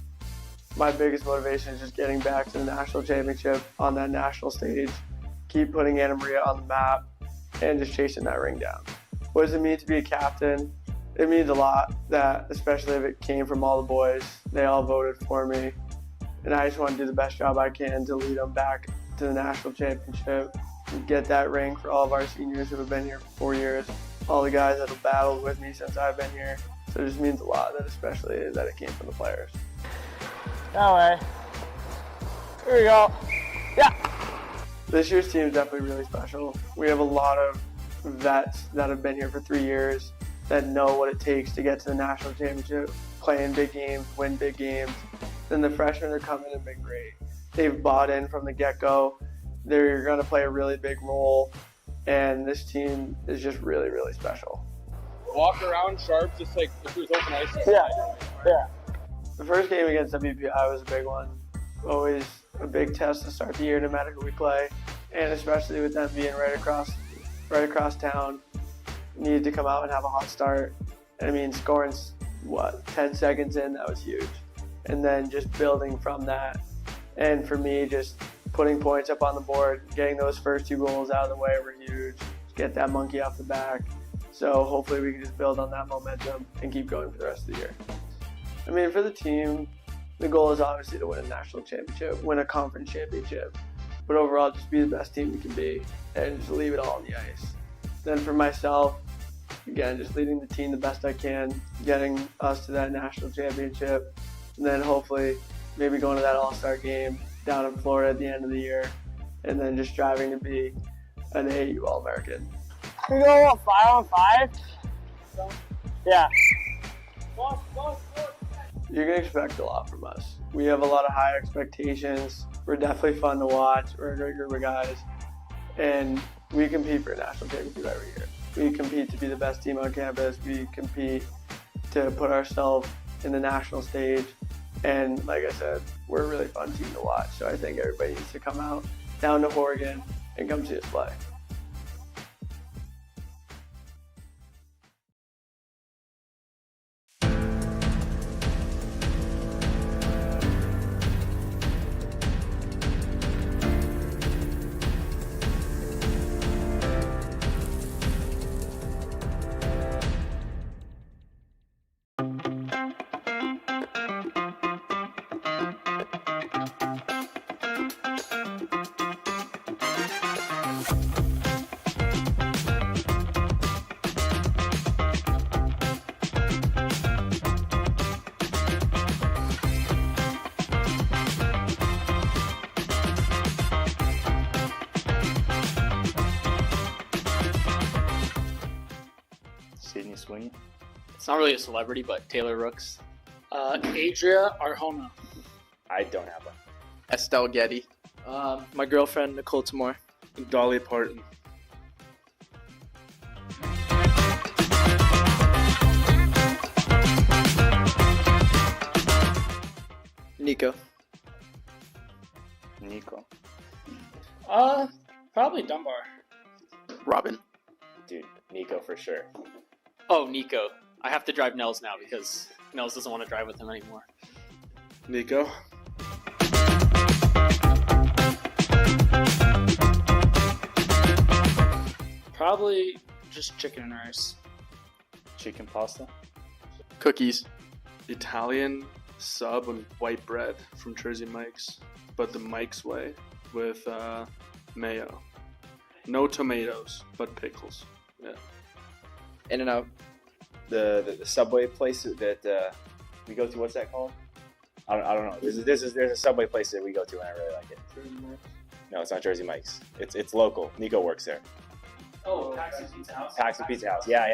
my biggest motivation is just getting back to the national championship on that national stage, keep putting Anna Maria on the map, and just chasing that ring down. What does it mean to be a captain? It means a lot, that especially if it came from all the boys. They all voted for me, and I just want to do the best job I can to lead them back to the national championship and get that ring for all of our seniors who have been here for 4 years, all the guys that have battled with me since I've been here. So it just means a lot, that especially that it came from the players. That way. Here we go. Yeah. This year's team is definitely really special. We have a lot of vets that have been here for 3 years that know what it takes to get to the national championship, play in big games, win big games. Then the freshmen are coming and have been great. They've bought in from the get-go. They're going to play a really big role, and this team is just really, really special. Walk around sharp, just like if it was open ice. Yeah. The first game against WPI was a big one. Always a big test to start the year, no matter who we play, and especially with them being right across town. Needed to come out and have a hot start. Scoring 10 seconds in, that was huge. And then just building from that. And for me, just putting points up on the board, getting those first 2 goals out of the way were huge. Get that monkey off the back. So hopefully we can just build on that momentum and keep going for the rest of the year. For the team, the goal is obviously to win a national championship, win a conference championship. But overall, just be the best team we can be and just leave it all on the ice. Then for myself, again, just leading the team the best I can, getting us to that national championship, and then hopefully maybe going to that all-star game down in Florida at the end of the year, and then just striving to be an AAU All-American. We go 5-on-5? Yeah. You can expect a lot from us. We have a lot of high expectations. We're definitely fun to watch. We're a great group of guys, and we compete for a national championship every year. We compete to be the best team on campus. We compete to put ourselves in the national stage. And like I said, we're a really fun team to watch. So I think everybody needs to come out down to Oregon and come see us play. It's not really a celebrity, but Taylor Rooks. Adria Arjona. I don't have one. Estelle Getty. My girlfriend, Nicole Tamor. Dolly Parton. Nico. Nico. Probably Dunbar. Robin. Dude, Nico for sure. Oh, Nico. I have to drive Nels now because Nels doesn't want to drive with him anymore. Nico. Probably just chicken and rice. Chicken pasta. Cookies. Italian sub and white bread from Jersey Mike's, but the Mike's way with mayo. No tomatoes, but pickles. Yeah. In-N-Out. The Subway place that we go to. What's that called? I don't know. There's a Subway place that we go to and I really like it. No, it's not Jersey Mike's. It's local. Nico works there. Oh, Paxton Pizza House. Paxton Pizza House. Yeah.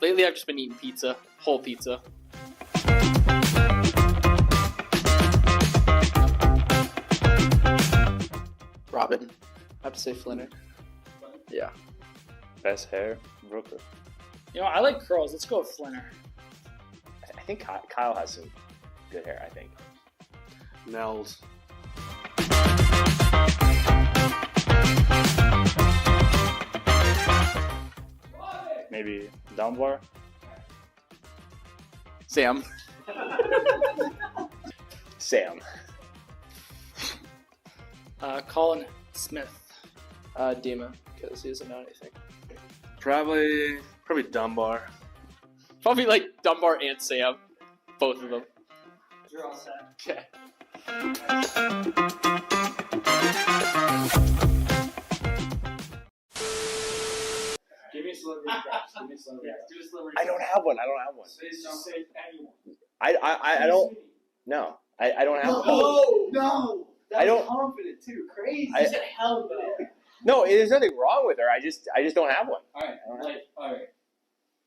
Lately I've just been eating pizza, whole pizza. Robin. I have to say Flinner. Yeah. Best hair, Brooklyn. You know, I like curls. Let's go with Flinner. I think Kyle has some good hair. I think. Nels. Maybe Dunbar. Sam. Sam. Colin Smith. Dima, because he doesn't know anything. Probably Dunbar. Probably like Dunbar and Sam. Both of them. You're all set. Okay. Give me a celebrity crush. Give me a celebrity crush. Do a celebrity I don't have one. Say anyone. I don't. No, I don't have one. No. I don't. Confident too. Crazy. I- You said hell no. No, there's nothing wrong with her. I just don't have one. All right. All right.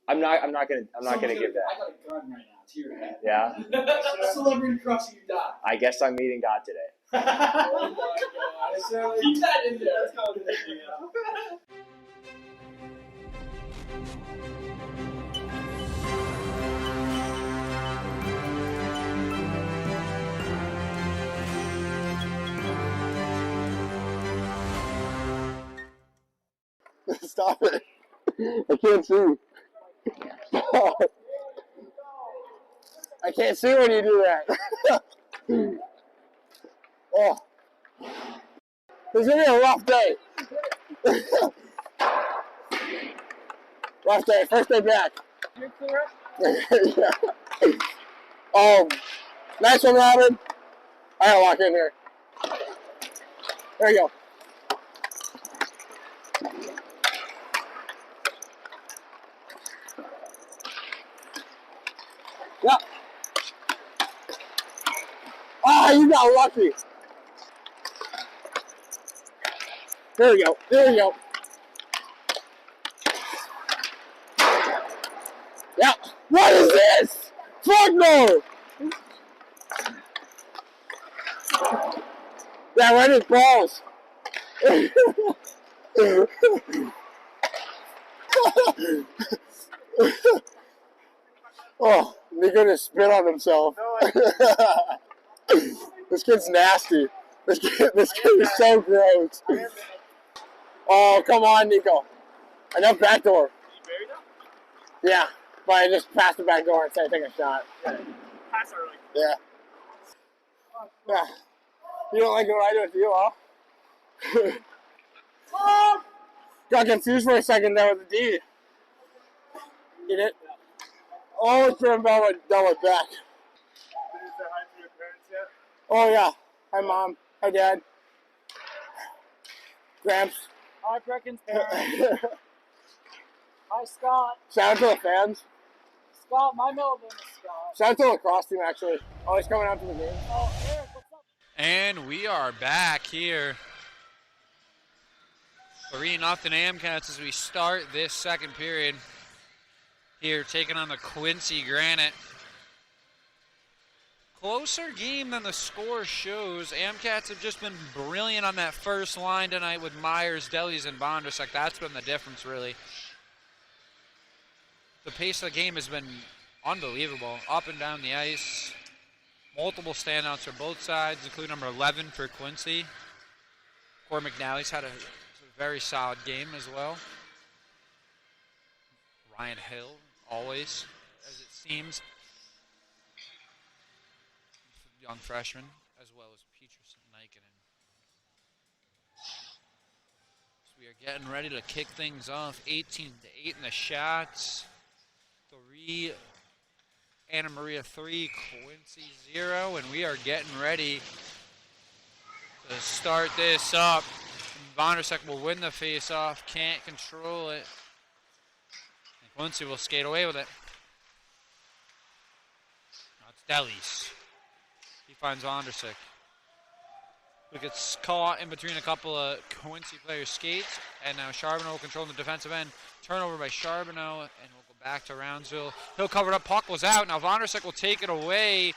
I'm not gonna give I that. got a gun right now to your head. Yeah. Celebrity crush you die. I guess I'm meeting God today. Oh my god. Keep that in there. That's confident. Stop it. I can't see. Stop. I can't see when you do that. Oh. This is going to be a rough day. Rough day. First day back. Yeah. Nice one, Robin. I gotta walk in here. There you go. Yeah. Ah, you got lucky. There we go. There we go. Yeah. What is this? Fuck no. Yeah, right his balls. Oh, Nico just spit on himself. This kid's nasty. This kid is so gross. Oh, come on, Nico. Enough back door. Yeah, but I just passed the back door and said take a shot. Pass early. Yeah. Yeah. You don't like what I do with you, huh? Got confused for a second there with the D. You did? Oh, it's been down my back. Oh, yeah. Hi, Mom. Hi, Dad. Gramps. Hi, Perkins' parents. Hi, Scott. Shout out to the fans. Scott, my middle name is Scott. Shout out to the lacrosse team, actually. Always coming out to the game. Oh, Eric, what's up? And we are back here. 3-0 Amcats as we start this second period. here, taking on the Quincy Granite. Closer game than the score shows. Amcats have just been brilliant on that first line tonight with Myers, Delis, and Bondersek. That's been the difference, really. The pace of the game has been unbelievable. Up and down the ice. Multiple standouts for both sides, including number 11 for Quincy. Corey McNally's had a very solid game as well. Ryan Hill, always, as it seems. Young freshman, as well as Peterson Nikinen. So we are getting ready to kick things off. 18-8 in the shots. 3, Anna Maria 3, Quincy 0, and we are getting ready to start this up. Bondersek will win the face-off, can't control it. And Quincy will skate away with it. Now it's Delis. He finds Bondersek, who gets caught in between a couple of Quincy players' skates, and now Charbonneau will control the defensive end. Turnover by Charbonneau, and we'll go back to Roundsville. He'll cover it up, puck was out. Now Bondersek will take it away.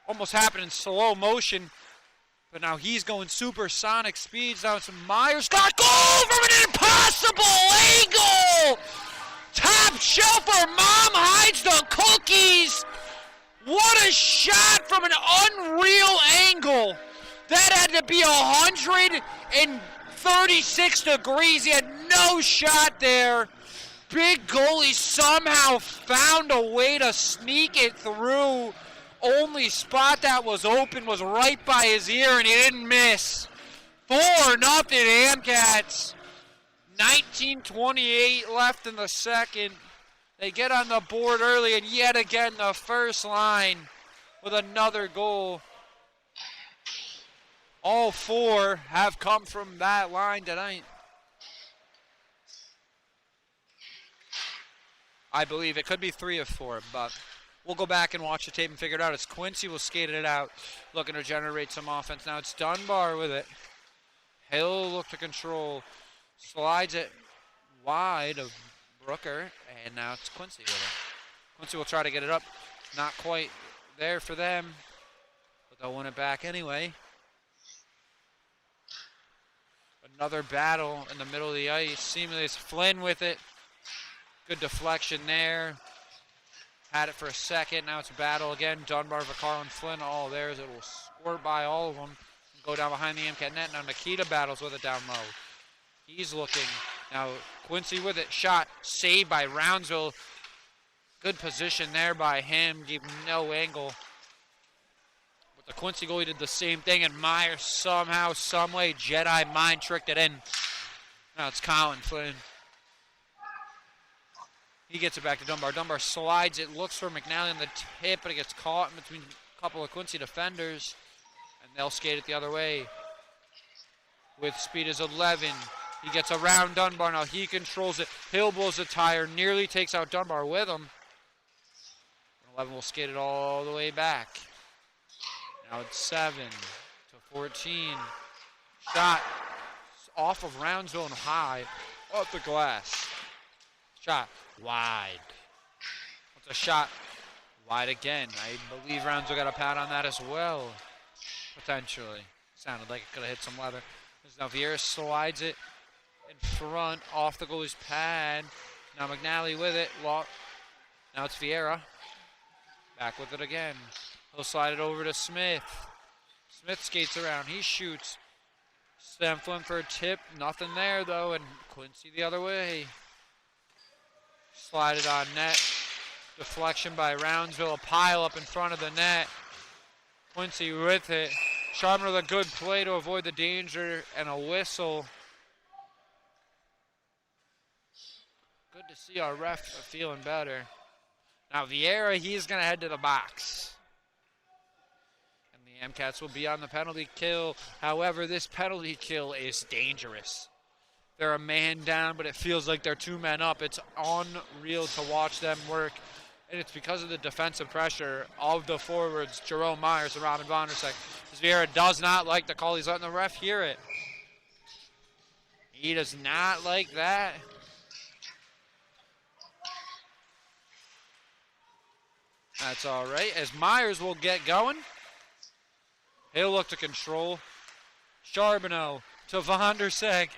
Almost happened in slow motion, but now he's going supersonic speeds. Now it's Myers. Got goal from an impossible angle! Top shelfer, Mom hides the cookies! What a shot from an unreal angle. That had to be 136 degrees. He had no shot there. Big goalie somehow found a way to sneak it through. Only spot that was open was right by his ear, and he didn't miss. 4-0 Amcats. 19:28 left in the second. They get on the board early, and yet again the first line with another goal. All 4 have come from that line tonight. I believe it could be 3 of 4, but we'll go back and watch the tape and figure it out. As Quincy will skate it out, looking to generate some offense. Now it's Dunbar with it. Hill look to control, slides it wide of Brooker, and now it's Quincy with it. Quincy will try to get it up. Not quite there for them, but they'll win it back anyway. Another battle in the middle of the ice. Seemingly it's Flynn with it. Good deflection there. Had it for a second. Now it's a battle again. Dunbar, Vaccaro, and Flynn all there. It will squirt by all of them and go down behind the MCAT net. Now Nikita battles with it down low. He's looking. Now Quincy with it. Shot. Saved by Roundsville. Good position there by him. Gave no angle. But the Quincy goalie did the same thing, and Myers somehow, someway, Jedi mind tricked it in. Now it's Colin Flynn. He gets it back to Dunbar. Dunbar slides it, looks for McNally on the tip, but it gets caught in between a couple of Quincy defenders, and they'll skate it the other way. With speed is 11. He gets around Dunbar. Now he controls it. Hill blows the tire, nearly takes out Dunbar with him. 11 will skate it all the way back. Now it's 7 to 14. Shot off of Roundsville and high, off the glass. Shot wide. What's a shot? Wide again. I believe Roundsville got a pad on that as well. Potentially. Sounded like it could have hit some leather. Now Vieira slides it in front off the goalie's pad. Now McNally with it. Now it's Vieira. Back with it again. He'll slide it over to Smith. Smith skates around. He shoots. Stem Flynn for a tip. Nothing there though. And Quincy the other way. Slide it on net. Deflection by Roundsville. A pile up in front of the net. Quincy with it. Charbonneau with a good play to avoid the danger and a whistle. Good to see our ref feeling better. Now Vieira, he's going to head to the box. And the MCATs will be on the penalty kill. However, this penalty kill is dangerous. They're a man down, but it feels like they're 2 men up. It's unreal to watch them work. And it's because of the defensive pressure of the forwards, Jerome Myers and Robin Bondersek. Vieira does not like the call. He's letting the ref hear it. He does not like that. That's all right, as Myers will get going. He'll look to control. Charbonneau to Vondersek.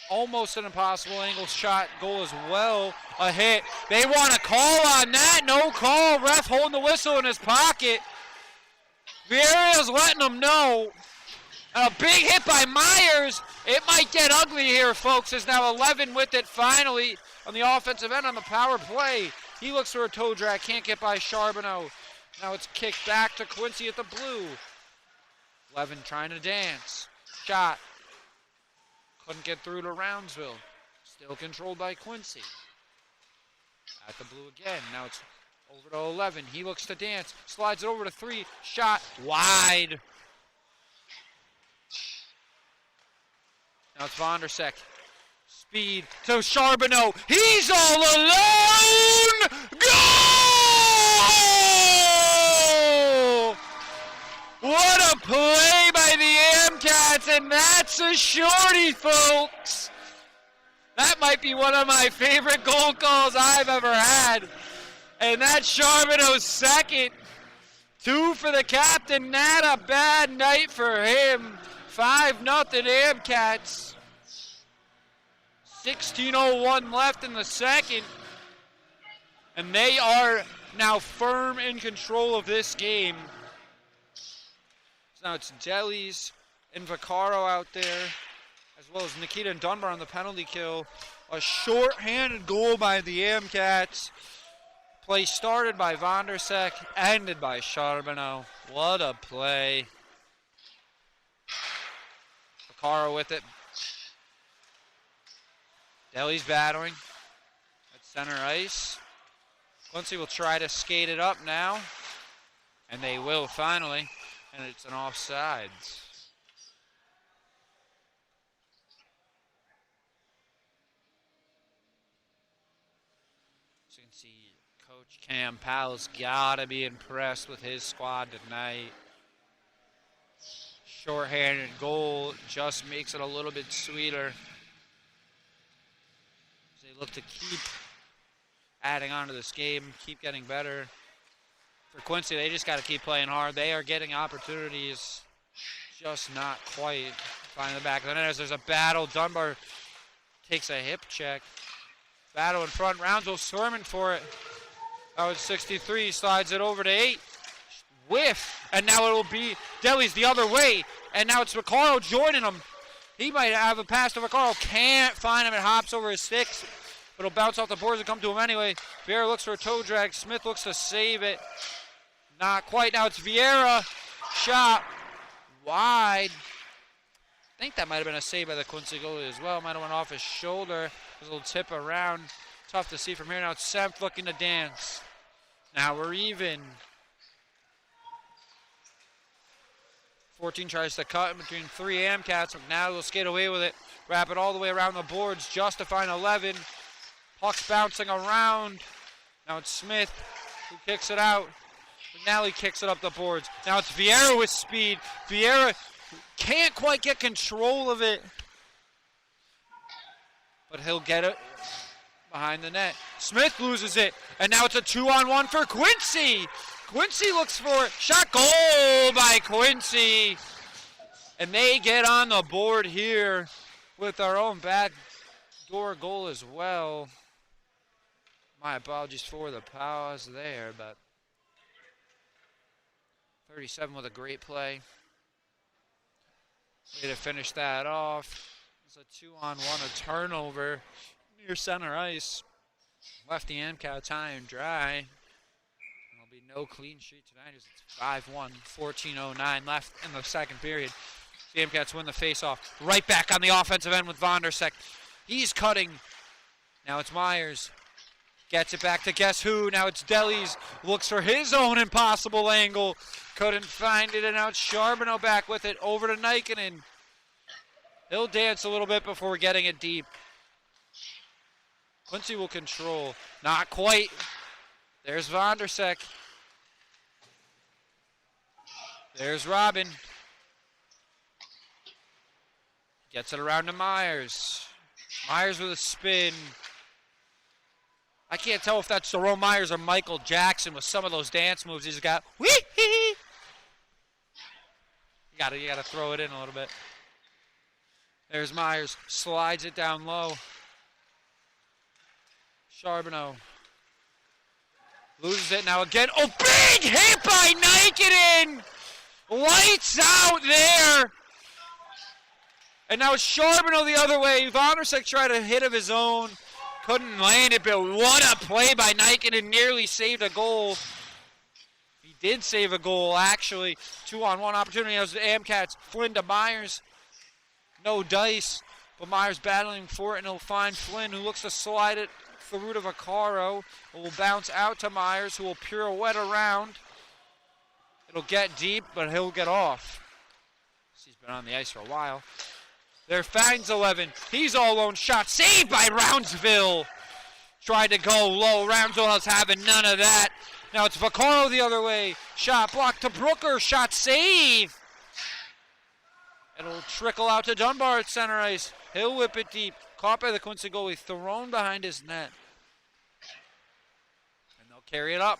Almost an impossible angle shot. Goal as well. A hit. They want a call on that. No call. Ref holding the whistle in his pocket. Vieira's letting them know. A big hit by Myers. It might get ugly here, folks. Is now 11 with it finally on the offensive end on the power play. He looks for a toe drag. Can't get by Charbonneau. Now it's kicked back to Quincy at the blue. 11 trying to dance. Shot. Couldn't get through to Roundsville. Still controlled by Quincy. At the blue again. Now it's over to 11. He looks to dance. Slides it over to 3. Shot. Wide. Now it's Vondersek. Speed to Charbonneau. He's all alone! Goal! What a play by the Amcats, and that's a shorty, folks. That might be one of my favorite goal calls I've ever had. And that's Charbonneau's second. 2 for the captain. Not a bad night for him. 5-0 Amcats. 16:01 left in the second. And they are now firm in control of this game. So now it's Delis and Vaccaro out there, as well as Nikita and Dunbar on the penalty kill. A short-handed goal by the Amcats. Play started by Vondersek, ended by Charbonneau. What a play. Vaccaro with it. Deli's battering at center ice. Quincy will try to skate it up now, and they will finally, and it's an offsides. So you can see Coach Cam Powell's gotta be impressed with his squad tonight. Short-handed goal just makes it a little bit sweeter. They look to keep adding on to this game, keep getting better. For Quincy, they just got to keep playing hard. They are getting opportunities, just not quite finding the back of the net. As there's a battle, Dunbar takes a hip check. Battle in front, Roundsville swarming for it. That was 63, slides it over to 8. Whiff, and now it'll be Deli's the other way. And now it's Vaccaro joining him. He might have a pass to Vaccaro. Can't find him. It hops over his sticks. But it'll bounce off the boards and come to him anyway. Vieira looks for a toe drag. Smith looks to save it. Not quite. Now it's Vieira. Shot. Wide. I think that might have been a save by the Quincy goalie as well. Might have went off his shoulder. There's a little tip around. Tough to see from here. Now it's Semp looking to dance. Now we're even. 14 tries to cut in between 3 Amcats. Now they'll skate away with it. Wrap it all the way around the boards just to find 11. Puck's bouncing around. Now it's Smith who kicks it out. McNally kicks it up the boards. Now it's Vieira with speed. Vieira can't quite get control of it. But he'll get it behind the net. Smith loses it. And now it's a 2-on-1 for Quincy. Quincy looks for it. Shot, goal by Quincy. And they get on the board here with our own backdoor goal as well. My apologies for the pause there, but 37 with a great play. Way to finish that off. It's a 2-on-1, a turnover near center ice. Left the Amcats high and dry. There'll be no clean sheet tonight as it's 5-1, 14:09 left in the second period. The Amcats win the faceoff. Right back on the offensive end with Vondersek. He's cutting. Now it's Myers. Gets it back to guess who. Now it's Delis. Looks for his own impossible angle. Couldn't find it, and now it's Charbonneau back with it. Over to Nikinen. He'll dance a little bit before getting it deep. Quincy will control. Not quite. There's Vondersek. There's Robin. Gets it around to Myers. Myers with a spin. I can't tell if that's Jerome Myers or Michael Jackson with some of those dance moves he's got. Whee-hee! You gotta throw it in a little bit. There's Myers, slides it down low. Charbonneau loses it now again. Oh, big hit by Nikinen! Lights out there! And now it's Charbonneau the other way. Vondersick tried a hit of his own. Couldn't land it, but what a play by Nikinen. Nearly saved a goal. He did save a goal, actually. 2-on-1 opportunity. That was the Amcats. Flynn to Myers. No dice, but Myers battling for it, and he'll find Flynn, who looks to slide it through to Vaccaro. It will bounce out to Myers, who will pirouette around. It'll get deep, but he'll get off. He's been on the ice for a while. There finds 11. He's all alone. Shot saved by Roundsville. Tried to go low. Roundsville is having none of that. Now it's Vaccaro the other way. Shot blocked to Brooker. Shot save. It'll trickle out to Dunbar at center ice. He'll whip it deep. Caught by the Quincy goalie. Thrown behind his net. And they'll carry it up.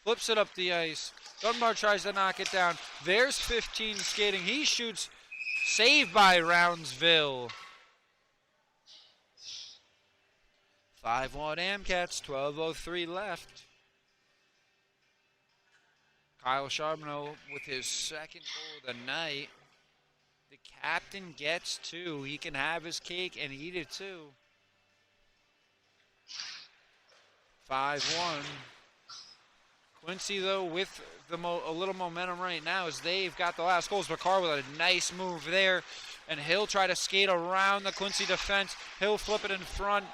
Flips it up the ice. Dunbar tries to knock it down. There's 15 skating. He shoots. Saved by Roundsville. 5-1 Amcats. 12:03 left. Kyle Charbonneau with his second goal of the night. The captain gets 2. He can have his cake and eat it too. 5-1. Quincy, though, with a little momentum right now as they've got the last goals. Vaccaro with a nice move there. And he'll try to skate around the Quincy defense. He'll flip it in front.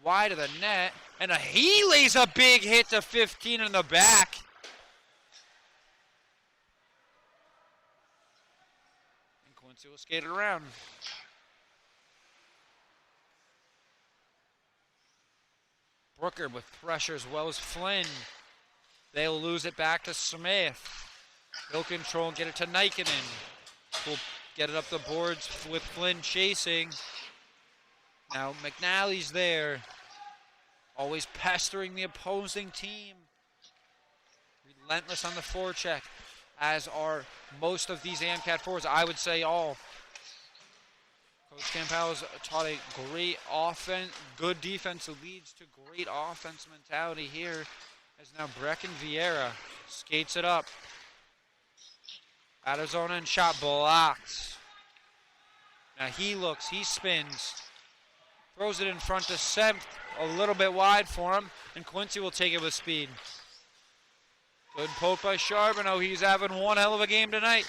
Wide of the net. And he lays a big hit to 15 in the back. And Quincy will skate it around. Brooker with pressure as well as Flynn. They'll lose it back to Smith. He'll control and get it to Nikinen. We'll get it up the boards with Flynn chasing. Now McNally's there. Always pestering the opposing team. Relentless on the forecheck, as are most of these Amcat forwards. I would say all. Coach Campbell's taught a great offense, good defense leads to great offense mentality here. As now Brecken Vieira skates it up. Out of zone and shot blocked. Now he looks, he spins. Throws it in front to Semp, a little bit wide for him, and Quincy will take it with speed. Good poke by Charbonneau. He's having one hell of a game tonight.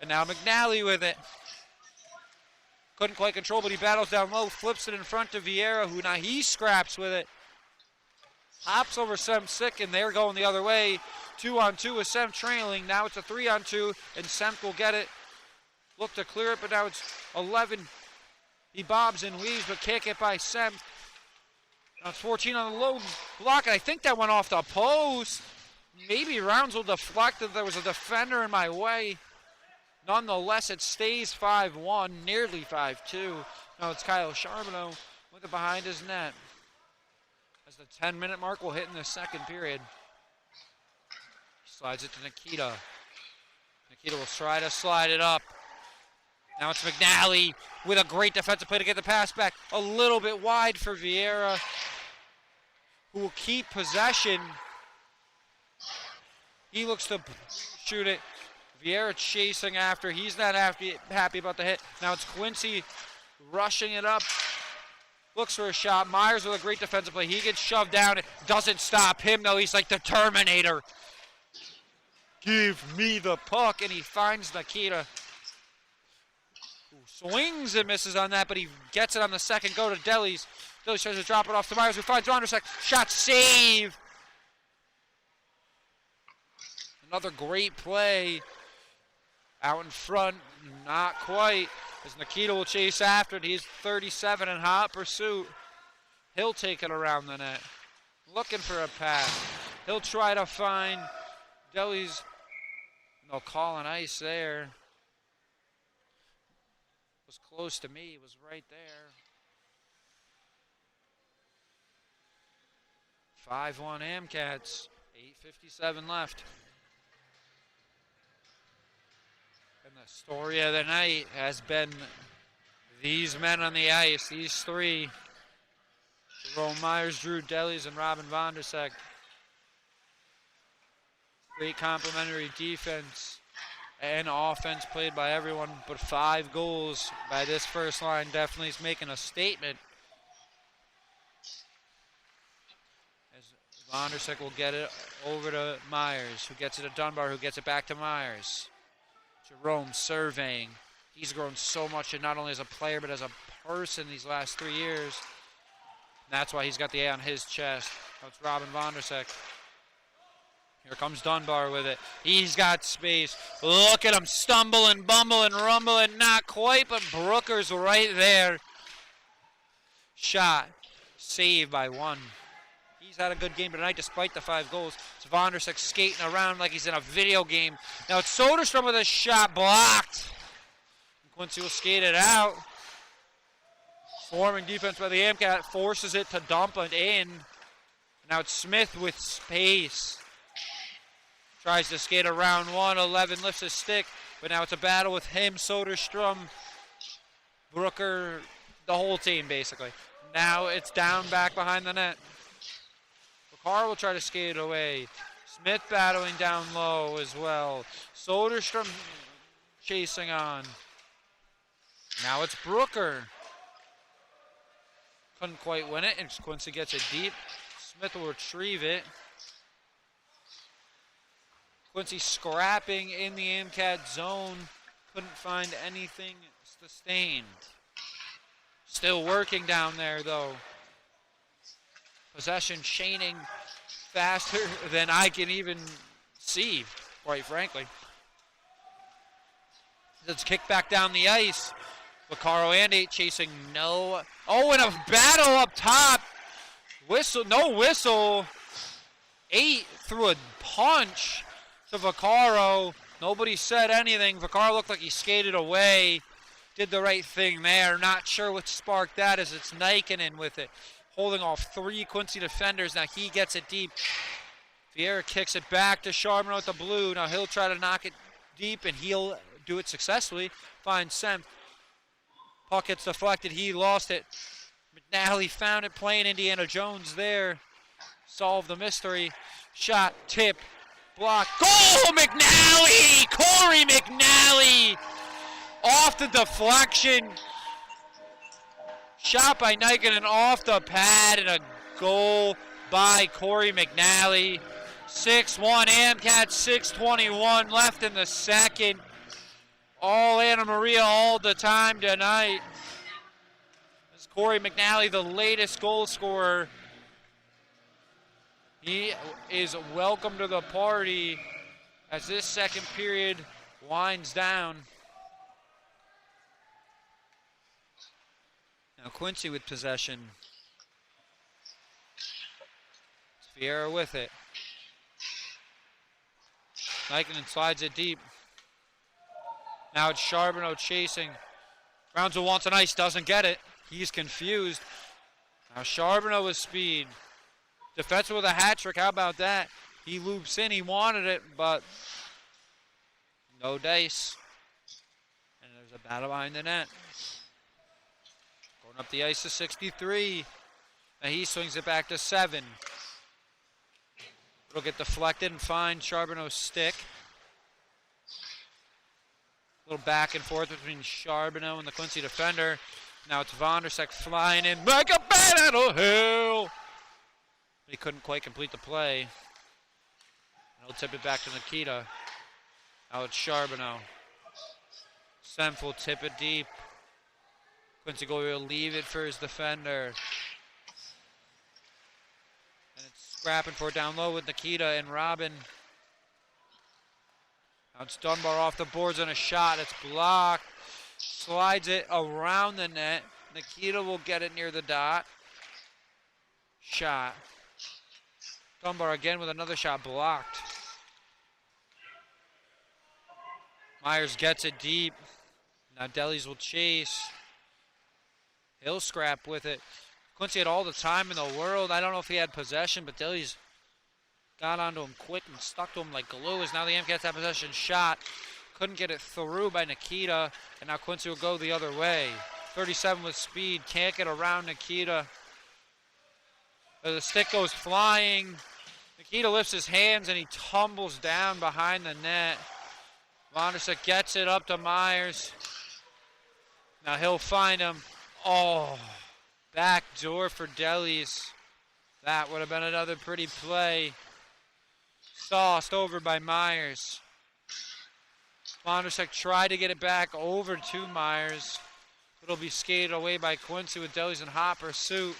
And now McNally with it. Couldn't quite control, but he battles down low, flips it in front to Vieira, who now he scraps with it. Hops over Semp, and they're going the other way. 2-on-2 with Semp trailing. Now it's a 3-on-2, and Semp will get it. Look to clear it, but now it's 11. He bobs and weaves, but can't get by Semp. Now it's 14 on the low block, and I think that went off the post. Maybe Rounds will deflect it. There was a defender in my way. Nonetheless, it stays 5-1, nearly 5-2. Now it's Kyle Charbonneau with it behind his net. As the 10-minute mark will hit in the second period. Slides it to Nikita. Nikita will try to slide it up. Now it's McNally with a great defensive play to get the pass back. A little bit wide for Vieira, who will keep possession. He looks to shoot it. Vieira chasing after. He's not happy about the hit. Now it's Quincy rushing it up. Looks for a shot. Myers with a great defensive play. He gets shoved down. It doesn't stop him, though. He's like the Terminator. Give me the puck. And he finds Nikita, who swings and misses on that, but he gets it on the second go to Delis. Delis tries to drop it off to Myers, who finds Rondersek. Shot save. Another great play. Out in front, not quite. As Nikita will chase after it. He's 37 in hot pursuit. He'll take it around the net. Looking for a pass. He'll try to find Delis. No call on ice there. Was close to me. Was right there. 5-1 Amcats. 8:57 left. And the story of the night has been these men on the ice, these three. Jerome Myers, Drew Delis, and Robin Vondersek. Great complementary defense and offense played by everyone, but 5 goals by this first line definitely is making a statement. As Vondersek will get it over to Myers, who gets it to Dunbar, who gets it back to Myers. Jerome surveying. He's grown so much, not only as a player, but as a person these last 3 years. And that's why he's got the A on his chest. That's Robin Vondersek. Here comes Dunbar with it. He's got space. Look at him stumbling, bumbling, rumbling. Not quite, but Brooker's right there. Shot. Saved by one. He's had a good game tonight despite the 5 goals. It's Vondersek skating around like he's in a video game. Now it's Soderstrom with a shot blocked. Quincy will skate it out. Swarming defense by the Amcat forces it to dump it in. Now it's Smith with space. Tries to skate around one. 11 lifts his stick, but now it's a battle with him, Soderstrom, Brooker, the whole team basically. Now it's down back behind the net. Carr will try to skate it away. Smith battling down low as well. Soderstrom chasing on. Now it's Brooker. Couldn't quite win it, and Quincy gets it deep. Smith will retrieve it. Quincy scrapping in the Amcat zone. Couldn't find anything sustained. Still working down there, though. Possession chaining faster than I can even see, quite frankly. Let's kick back down the ice. Vaccaro and 8 chasing no. Oh, and a battle up top. Whistle, no whistle. 8 threw a punch to Vaccaro. Nobody said anything. Vaccaro looked like he skated away. Did the right thing there. Not sure what sparked that as it's Nikinen with it. Holding off 3 Quincy defenders. Now he gets it deep. Vieira kicks it back to Charbonneau with the blue. Now he'll try to knock it deep, and he'll do it successfully. Finds Semp. Puck gets deflected. He lost it. McNally found it, playing Indiana Jones there. Solved the mystery. Shot, tip, block. Goal, McNally! Corey McNally! Off the deflection. Shot by Nikinen off the pad, and a goal by Corey McNally. 6-1 Amcats, 6:21 left in the second. All Anna Maria all the time tonight. This is Corey McNally, the latest goal scorer. He is welcome to the party as this second period winds down. Now Quincy with possession. Vieira with it. Nikinen slides it deep. Now it's Charbonneau chasing. Brownsville wants an ice, doesn't get it. He's confused. Now Charbonneau with speed. Defensive with a hat trick, how about that? He loops in, he wanted it, but no dice. And there's a battle behind the net. Going up the ice to 63. Now he swings it back to 7. It'll get deflected and find Charbonneau's stick. A little back and forth between Charbonneau and the Quincy defender. Now it's Vondersek flying in like a bat out of hell. He couldn't quite complete the play. And he'll tip it back to Nikita. Now it's Charbonneau. Semp will tip it deep. Quincy will leave it for his defender. And it's scrapping for it down low with Nikita and Robin. Now it's Dunbar off the boards on a shot. It's blocked. Slides it around the net. Nikita will get it near the dot. Shot. Dunbar again with another shot blocked. Myers gets it deep. Now Delis will chase. He'll scrap with it. Quincy had all the time in the world. I don't know if he had possession, but Dilly's got onto him quick and stuck to him like glue. As now the MCats have possession shot. Couldn't get it through by Nikita, and now Quincy will go the other way. 37 with speed, can't get around Nikita. The stick goes flying. Nikita lifts his hands and he tumbles down behind the net. Vondersick gets it up to Myers. Now he'll find him. Oh, back door for Delis. That would have been another pretty play. Sauced over by Myers. Vondersick tried to get it back over to Myers. It'll be skated away by Quincy with Delis in hot pursuit.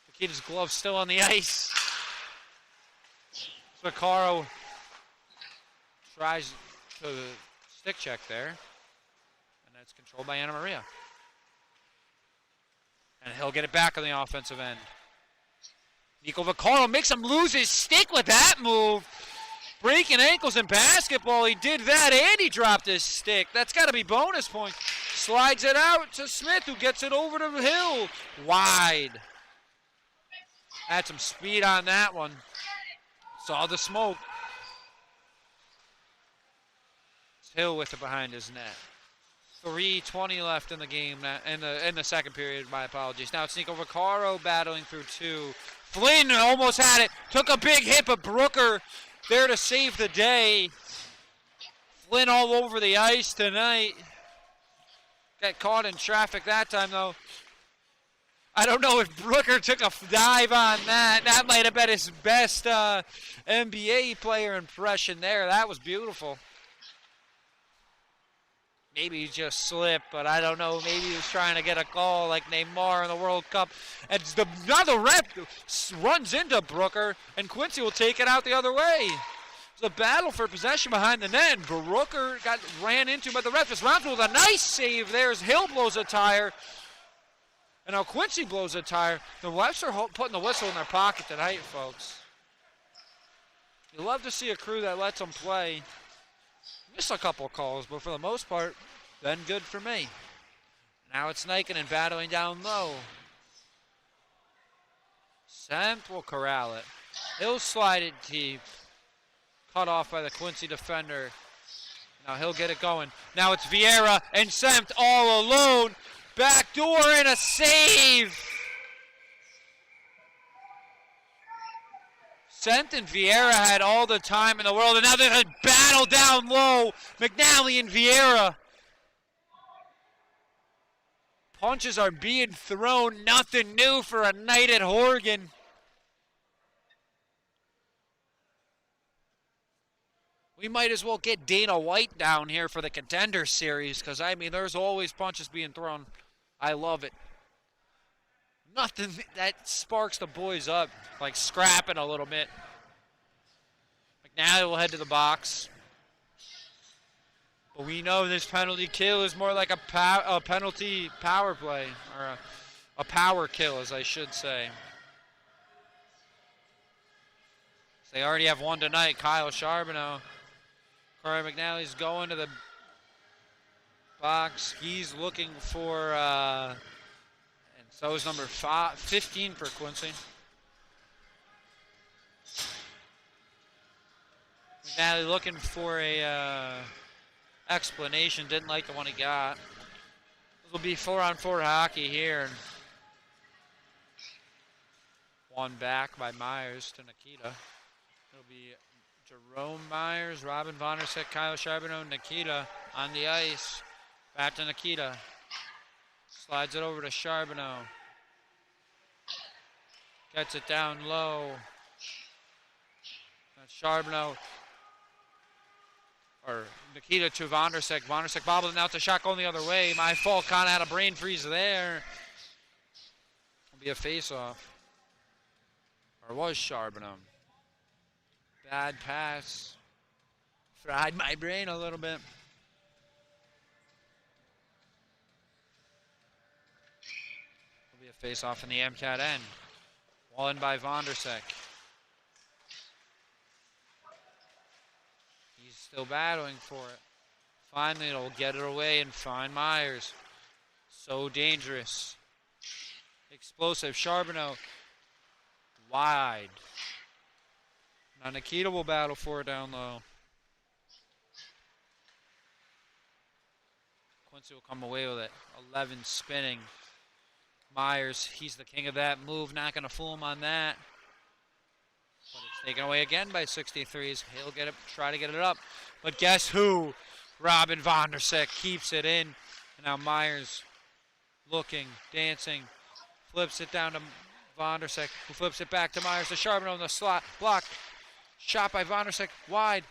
Nikita's glove still on the ice. Vaccaro tries to stick check there. And that's controlled by Anna Maria. And he'll get it back on the offensive end. Nico Vaccaro makes him lose his stick with that move. Breaking ankles in basketball. He did that and he dropped his stick. That's got to be bonus points. Slides it out to Smith, who gets it over to Hill. Wide. Had some speed on that one. Saw the smoke. It's Hill with it behind his net. 3:20 left in the game, in the second period, my apologies. Now it's Nico Vaccaro battling through two. Flynn almost had it. Took a big hit, but Brooker there to save the day. Flynn all over the ice tonight. Got caught in traffic that time, though. I don't know if Brooker took a dive on that. That might have been his best NBA player impression there. That was beautiful. Maybe he just slipped, but I don't know. Maybe he was trying to get a goal like Neymar in the World Cup. And now the rep runs into Brooker, and Quincy will take it out the other way. It's a battle for possession behind the net, and Brooker ran into, but the ref just rounds with a nice save there as Hill blows a tire. And now Quincy blows a tire. The refs are putting the whistle in their pocket tonight, folks. You love to see a crew that lets them play. Missed a couple calls, but for the most part, been good for me. Now it's Nikinen battling down low. Semp will corral it. He'll slide it deep. Cut off by the Quincy defender. Now he'll get it going. Now it's Vieira and Semp all alone. Back door and a save. Semp and Vieira had all the time in the world, and now there's a battle down low. McNally and Vieira. Punches are being thrown. Nothing new for a night at Horgan. We might as well get Dana White down here for the Contender Series, because, I mean, there's always punches being thrown. I love it. Nothing that sparks the boys up, like scrapping a little bit. McNally will head to the box. But we know this penalty kill is more like a penalty power play, or a power kill, as I should say. They already have one tonight, Kyle Charbonneau. Corey McNally's going to the box. He's looking for, and so is number 15 for Quincy. McNally looking for a explanation. Didn't like the one he got. This will be 4-on-4 hockey here. One back by Myers to Nikita. It'll be Jerome Myers, Robin Vondersick, Kyle Charbonneau, Nikita on the ice. Back to Nikita. Slides it over to Charbonneau. Gets it down low. That's Charbonneau. Or Nikita to Vondersick. Vondersick bobbled it out to shot going the other way. My fault, kind of had a brain freeze there. It'll be a face-off. Or was Charbonneau. Bad pass. Fried my brain a little bit. It'll be a face-off in the MCAT end. Won by Vondersick. He's still battling for it. Finally, it'll get it away and find Myers. So dangerous. Explosive. Charbonneau. Wide. Now Nikita will battle for it down low. Quincy will come away with it. 11 spinning. Myers, he's the king of that move. Not going to fool him on that. But it's taken away again by 63s. He'll get it, try to get it up. But guess who? Robin Vondersick keeps it in. And now Myers looking, dancing, flips it down to Vondersick, who flips it back to Myers. The Charbonneau in the slot, blocked. Shot by Vondersick, wide.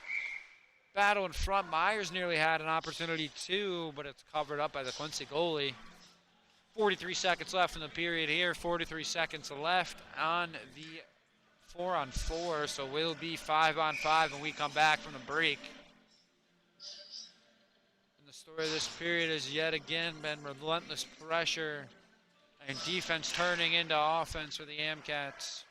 Battle in front. Myers nearly had an opportunity too, but it's covered up by the Quincy goalie. 43 seconds left in the period here. 43 seconds left on the 4-on-4, so we'll be 5-on-5 when we come back from the break. And the story of this period has yet again been relentless pressure and defense turning into offense for the Amcats.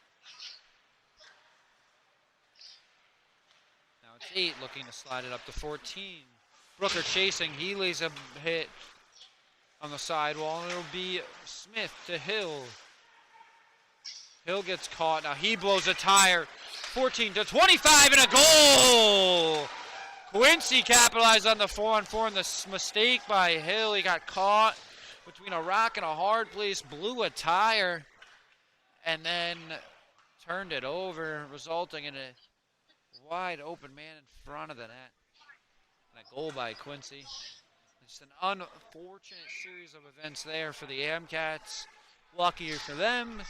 Now it's 8, looking to slide it up to 14. Brooker chasing, he lays a hit on the sidewall, and it'll be Smith to Hill. Hill gets caught. Now he blows a tire. 14 to 25 and a goal! Quincy capitalized on the 4-on-4 and the mistake by Hill. He got caught between a rock and a hard place, blew a tire, and then turned it over, resulting in a wide open man in front of the net. And a goal by Quincy. It's an unfortunate series of events there for the Amcats. Luckier for them,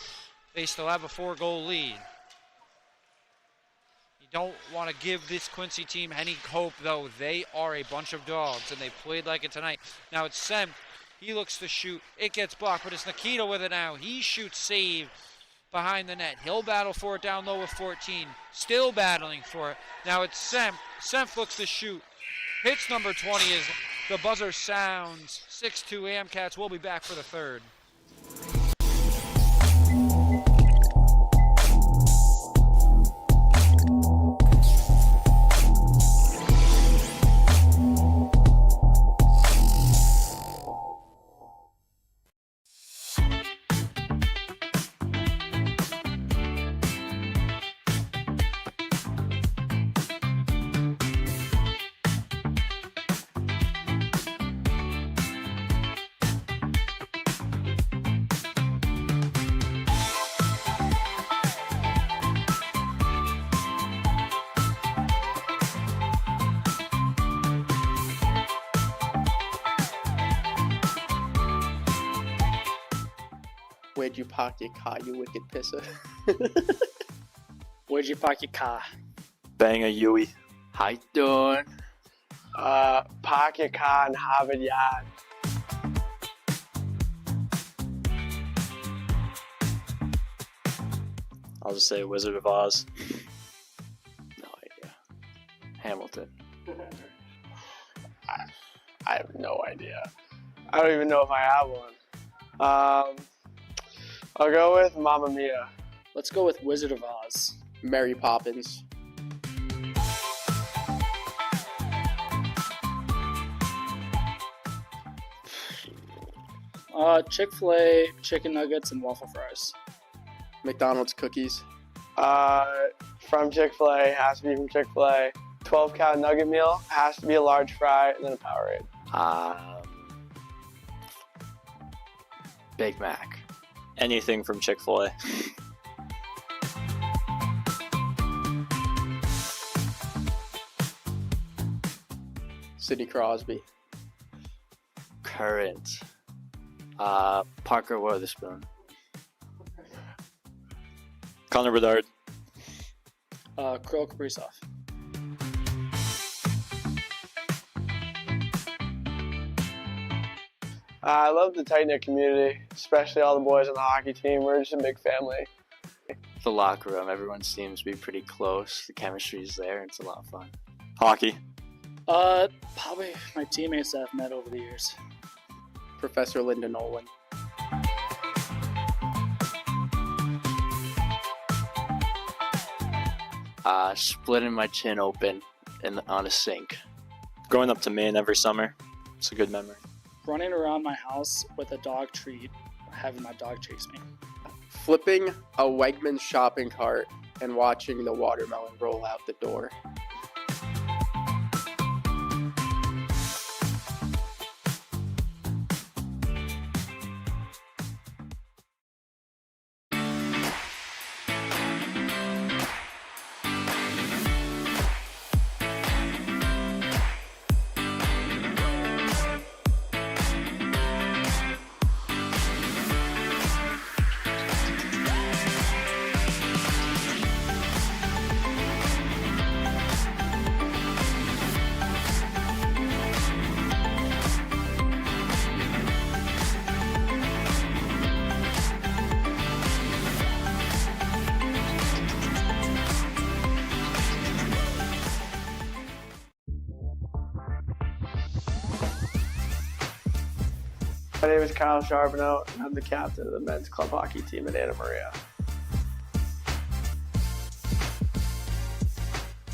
they still have a 4-goal lead. You don't want to give this Quincy team any hope, though. They are a bunch of dogs, and they played like it tonight. Now it's Sem. He looks to shoot. It gets blocked, but it's Nikita with it now. He shoots, save behind the net. He'll battle for it down low with 14. Still battling for it. Now it's Sem. Sem looks to shoot. Hits number 20 as the buzzer sounds. 6-2 Amcats. We'll be back for the third. Where'd you park your car, you wicked pisser? Where'd you park your car? Bang a Yui. How you doing? Park your car in Harvard Yard. I'll just say Wizard of Oz. No idea. Hamilton. I have no idea. I don't even know if I have one. I'll go with Mamma Mia. Let's go with Wizard of Oz. Mary Poppins. Chick-fil-A, chicken nuggets, and waffle fries. McDonald's cookies. From Chick-fil-A, has to be from Chick-fil-A. 12-count nugget meal, has to be a large fry, and then a Powerade. Big Mac. Anything from Chick-fil-A. Sidney Crosby. Current. Parker Witherspoon. Connor Bedard. Krill Kaprizov. I love the tight-knit community, especially all the boys on the hockey team. We're just a big family. The locker room, everyone seems to be pretty close. The chemistry's there, it's a lot of fun. Hockey. Probably my teammates that I've met over the years. Professor Linda Nolan. Splitting my chin open on a sink. Going up to Maine every summer. It's a good memory. Running around my house with a dog treat having my dog chase me. Flipping a Wegmans shopping cart and watching the watermelon roll out the door. My name is Kyle Charbonneau, and I'm the captain of the men's club hockey team at Anna Maria.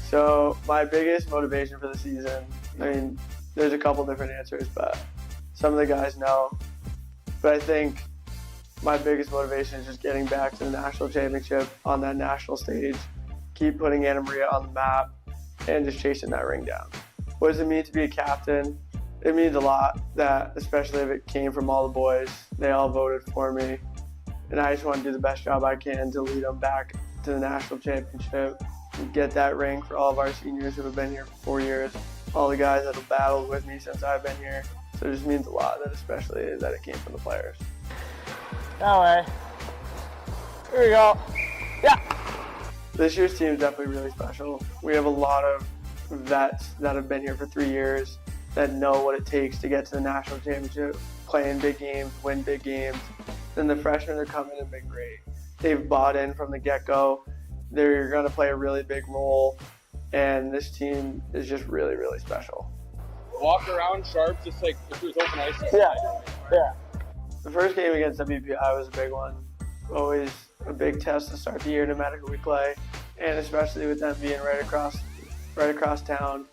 So my biggest motivation for the season, I mean, there's a couple different answers, but some of the guys know. But I think my biggest motivation is just getting back to the national championship on that national stage, keep putting Anna Maria on the map, and just chasing that ring down. What does it mean to be a captain? It means a lot, that especially if it came from all the boys. They all voted for me, and I just want to do the best job I can to lead them back to the national championship and get that ring for all of our seniors who have been here for 4 years, all the guys that have battled with me since I've been here. So it just means a lot, that especially that it came from the players. That way. Here we go. Yeah. This year's team is definitely really special. We have a lot of vets that have been here for 3 years that know what it takes to get to the national championship, play in big games, win big games. Then the freshmen are coming and been great. They've bought in from the get-go. They're going to play a really big role, and this team is just really, really special. Walk around sharp, just like if there's open ice. Yeah. The first game against WPI was a big one. Always a big test to start the year, no matter who we play, and especially with them being right across town.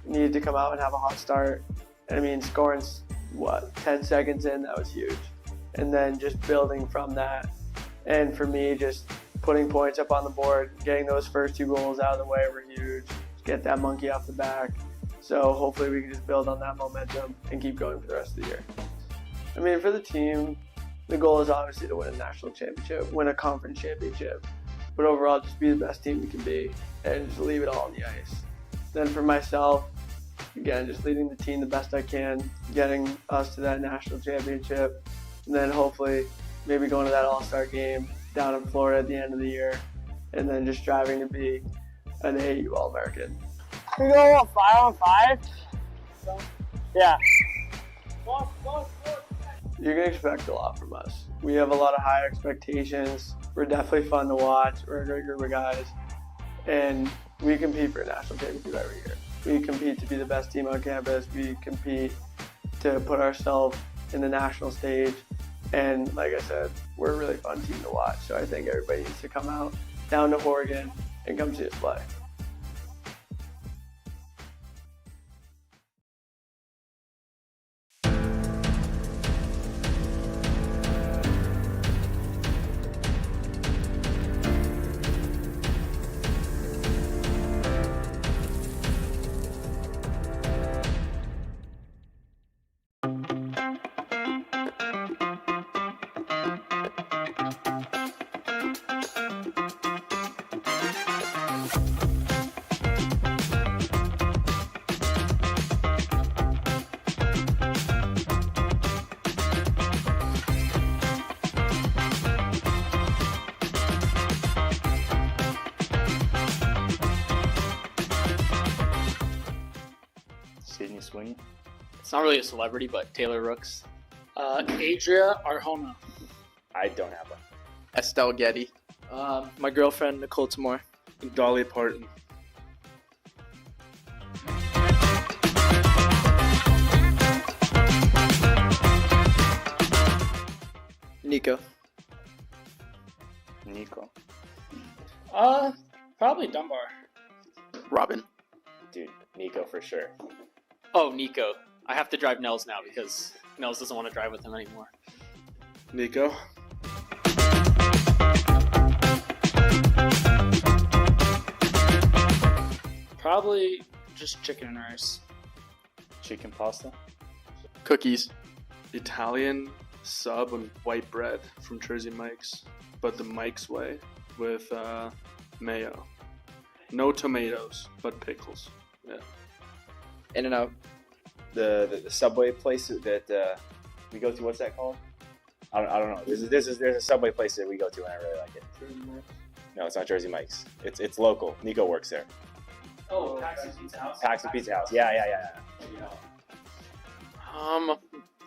Needed to come out and have a hot start. I mean, scoring 10 seconds in, that was huge. And then just building from that. And for me, just putting points up on the board, getting those first 2 goals out of the way were huge. Get that monkey off the back. So hopefully we can just build on that momentum and keep going for the rest of the year. I mean, for the team, the goal is obviously to win a national championship, win a conference championship. But overall, just be the best team we can be and just leave it all on the ice. Then for myself, again, just leading the team the best I can, getting us to that national championship, and then hopefully maybe going to that all-star game down in Florida at the end of the year, and then just striving to be an AAU All-American. We go 5-on-5? Yeah. You're going to expect a lot from us. We have a lot of high expectations. We're definitely fun to watch. We're a great group of guys, and we compete for a national championship every year. We compete to be the best team on campus. We compete to put ourselves in the national stage. And like I said, we're a really fun team to watch. So I think everybody needs to come out down to Oregon and come see us play. Swinging? It's not really a celebrity, but Taylor Rooks. Adria Arjona. I don't have one. Estelle Getty. My girlfriend, Nicole Tamor. Dolly Parton. Nico. Nico. Probably Dunbar. Robin. Dude, Nico for sure. Oh, Nico. I have to drive Nels now because Nels doesn't want to drive with him anymore. Nico. Probably just chicken and rice. Chicken pasta. Cookies. Italian sub and white bread from Jersey Mike's, but the Mike's way with mayo. No tomatoes, but pickles. Yeah. In-N-Out. The Subway place that we go to. What's that called? I don't know. There's a Subway place that we go to and I really like it. No, it's not Jersey Mike's. It's local. Nico works there. Oh, Paxton Pizza House. Paxton Pizza House. Yeah.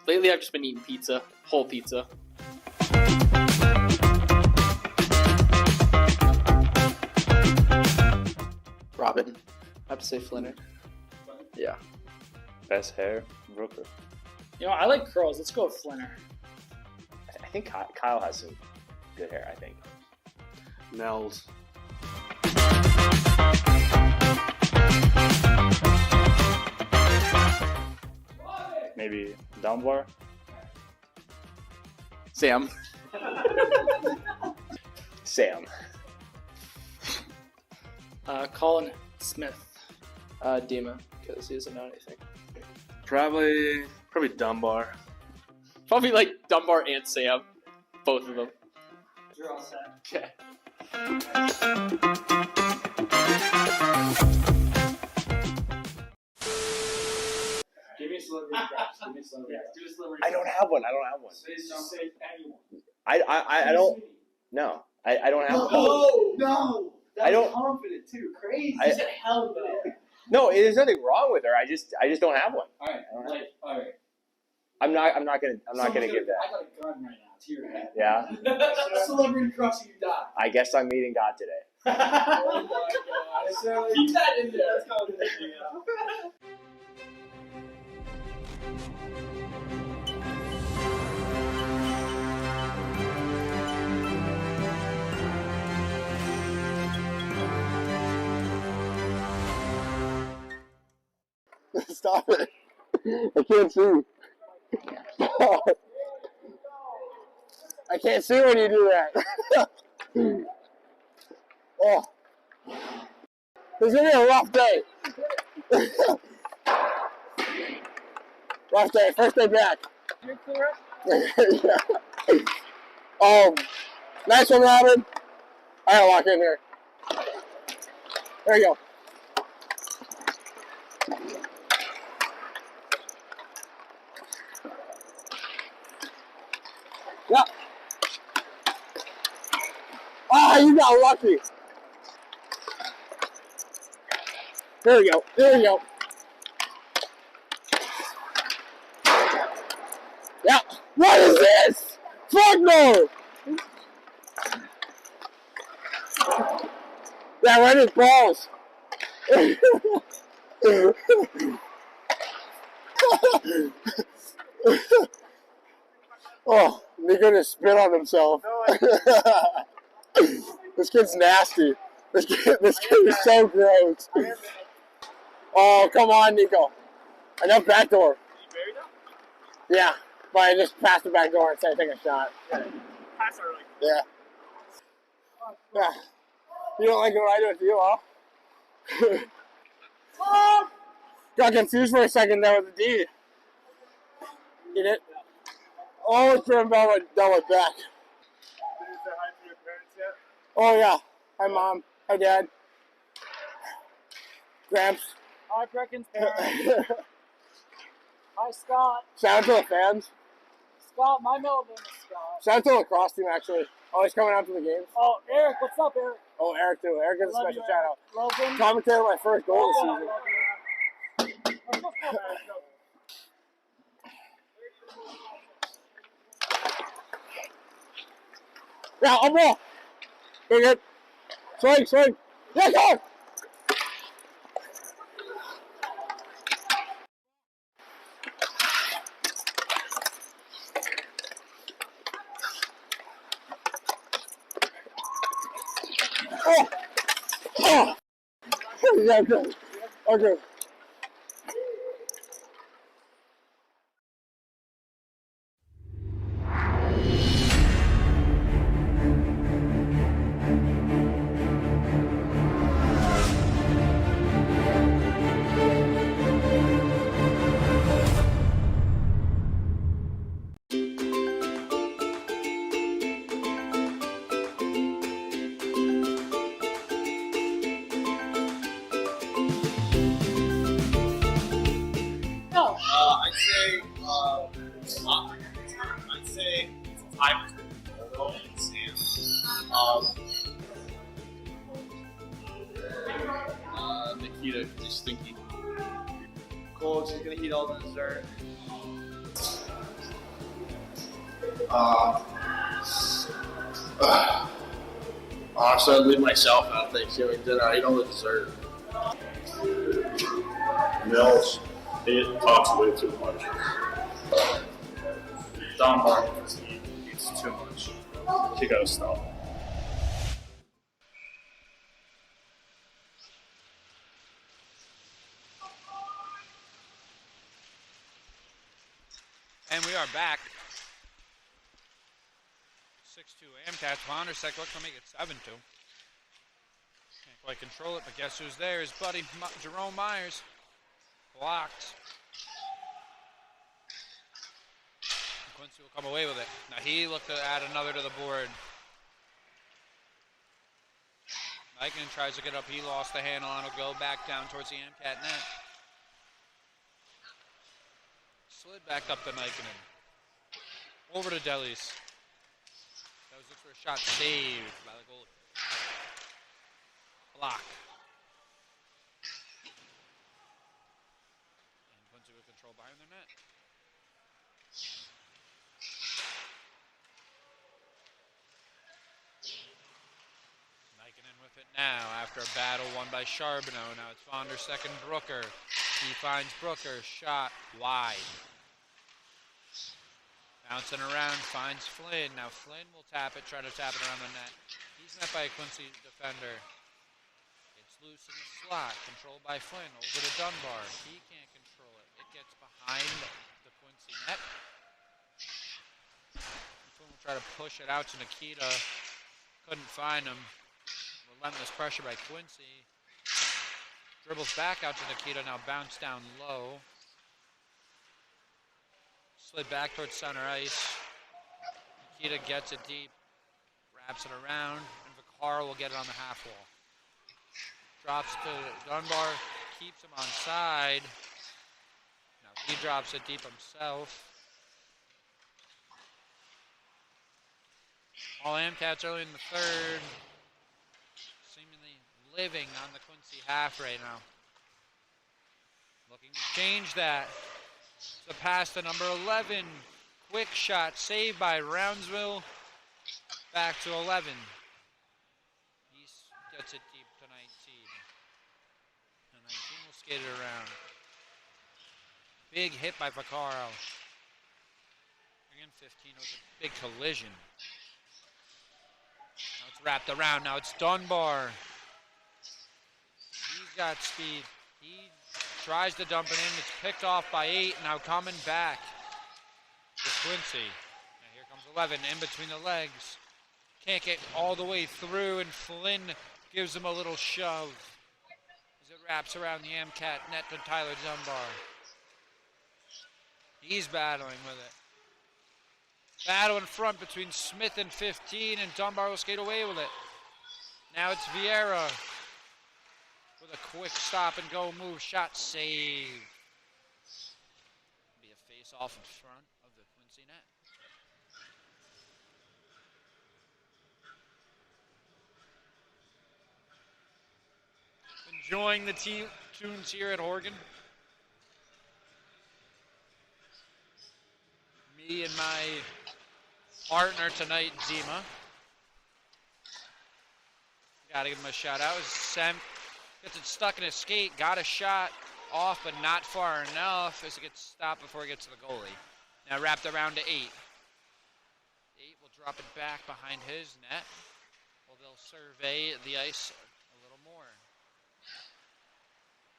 Lately I've just been eating pizza, whole pizza. Robin. I have to say Flinner. Yeah. Best hair, Brooker. You know, I like curls. Let's go with Flinner. I think Kyle has some good hair. I think. Nels. Maybe Dunbar. Sam. Sam. Colin Smith. Dima, because he doesn't know anything. Probably Dunbar. Probably like Dunbar and Sam, both of them. You're all set. Okay. Give me a celebrity crush. Give me a celebrity. Yeah, do a celebrity. I don't have one. Say anyone. I don't. No, I don't have one. No. I don't. Confident too. Crazy. I- said hell no. No, there's nothing wrong with her. I just don't have one. All right. Like, all right. I'm not gonna give that. I got a gun right now to your head. Yeah. Celebrity crush, you die. I guess I'm meeting God today. Oh my god. Keep that in there. Let's go. Stop it. I can't see. Stop. I can't see when you do that. Oh. It's gonna be a rough day. Rough day. First day back. Yeah. Nice one, Robin. I gotta walk in here. There you go. Yeah. Ah, you got lucky. There you go. There you go. Yeah. What is this? Fuck no. Yeah, right in his balls. Oh, Nico just spit on himself. This kid's nasty. This kid is so gross. Oh, come on, Nico. Enough back door. Yeah, but I just passed the back door and said take a shot. Pass early. Yeah. Yeah. You don't like what I do to you, huh? Got confused for a second there with the D. Get it? Oh, it's driven down my back. Did you say hi to your parents yet? Oh, yeah. Hi, Mom. Hi, Dad. Gramps. Hi, Brecken's parents. Hi, Scott. Shout out to the fans. Scott, my middle name is Scott. Shout out to the lacrosse team, actually. Always coming out to the games. Oh, Eric, what's up, Eric? Oh, Eric, too. Eric gets a Love special you, shout Eric. out. Logan. Commentated my first goal this I season. love you. Let's go, Eric. Go. Yeah, I'm ball. Very good. Swing, swing. Yeah, go! Oh! Oh! Yeah, good. Okay. say time is Cole and Sam. Nikita, he's stinky. Cole, she's gonna eat all the dessert. Honestly, I'd leave myself out of Thanksgiving dinner. I eat all the dessert. Mills, he talks way too much. Don Martin, he eats too much. He gotta stop. And we are back. 6-2 Amcats. Vonderseck looks to make it 7-2. Can't quite control it, but guess who's there? His buddy Jerome Myers. Blocked. Quincy will come away with it. Now he looked to add another to the board. Eichmann tries to get up. He lost the handle on. Will go back down towards the Amcat net. Slid back up to Eichmann. Over to Delis. That was looks for a shot saved by the goalie. Block. And Quincy with control behind their net. Nikon with it now after a battle won by Charbonneau. Now it's Vonderseck and Brooker. He finds Brooker. Shot wide. Bouncing around, finds Flynn. Now Flynn will tap it, try to tap it around the net. He's met by a Quincy defender. It's loose in the slot, controlled by Flynn. Over to Dunbar. He can't control it. It gets behind the Quincy net. Flynn will try to push it out to Nikita. Couldn't find him. Relentless pressure by Quincy. Dribbles back out to Nikita, now bounce down low. Slid back towards center ice. Nikita gets it deep, wraps it around, and Vicar will get it on the half wall. Drops to Dunbar, keeps him on side. Now he drops it deep himself. All Amcats early in the third. Seemingly living on the Quincy half right now. Looking to change that. The pass to number 11. Quick shot saved by Roundsville. Back to 11. He gets it deep to 19. And 19 will skate it around. Big hit by Vaccaro. Again, 15 was a big collision. Now it's wrapped around. Now it's Dunbar. He's got speed. He tries to dump it in. It's picked off by 8. Now coming back is Quincy. Now here comes 11 in between the legs. Can't get all the way through, and Flynn gives him a little shove as it wraps around the Amcat net to Tyler Dunbar. He's battling with it. Battle in front between Smith and 15, and Dunbar will skate away with it. Now it's Vieira with a quick stop and go move. Shot save. Be a face off in front of the Quincy net. Enjoying the tunes here at Horgan. Me and my partner tonight, Zima. Gotta give him a shout out. Sem gets it stuck in his skate, got a shot off, but not far enough as it gets stopped before it gets to the goalie. Now wrapped around to 8. 8 will drop it back behind his net. Well, they'll survey the ice a little more.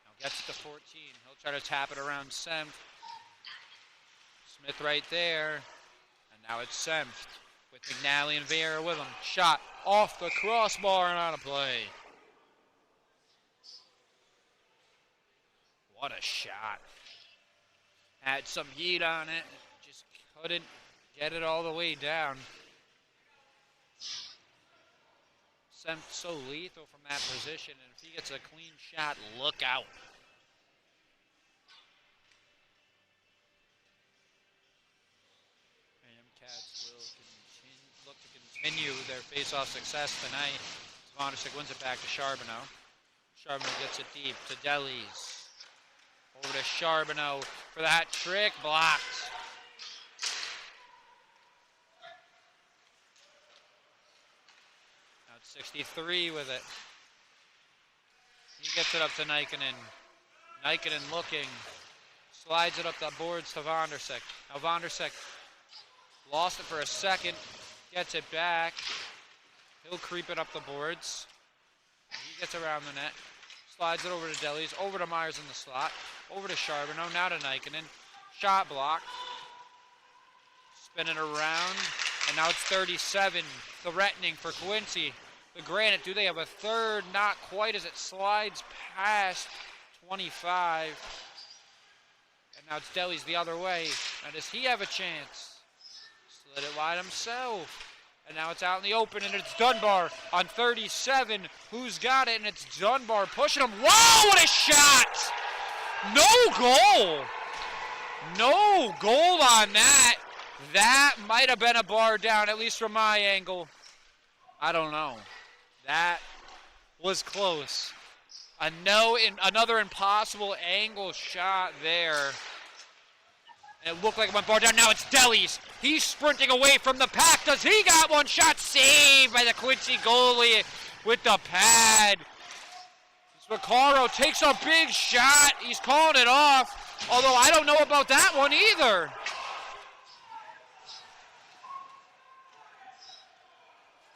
Now gets it to 14. He'll try to tap it around Semp. Smith right there. And now it's Semp with McNally and Vieira with him. Shot off the crossbar and on a play. What a shot. Had some heat on it. Just couldn't get it all the way down. Semp so lethal from that position, and if he gets a clean shot, look out. Amcats will look to continue their face-off success tonight. Vondersick wins it back to Charbonneau. Charbonneau gets it deep to Delis. Over to Charbonneau for the hat trick. Blocked. Now it's 63 with it. He gets it up to Nikkanen. Nikkanen looking. Slides it up the boards to Vondersick. Now Vondersick lost it for a second. Gets it back. He'll creep it up the boards. He gets around the net. Slides it over to Delis. Over to Myers in the slot. Over to Charbonneau. Now to Nikkanen. Shot block. Spinning around. And now it's 37. Threatening for Quincy. The Granite, do they have a third? Not quite as it slides past 25. And now it's Delis the other way. Now does he have a chance? Slid it wide himself. And now it's out in the open, and it's Dunbar on 37. Who's got it? And it's Dunbar pushing him. Whoa, what a shot! No goal! No goal on that. That might have been a bar down, at least from my angle. I don't know. That was close. Another impossible angle shot there. And it looked like it went bar down. Now it's Delis. He's sprinting away from the pack. Does he got one shot? Saved by the Quincy goalie with the pad. Vaccaro takes a big shot. He's calling it off. Although I don't know about that one either.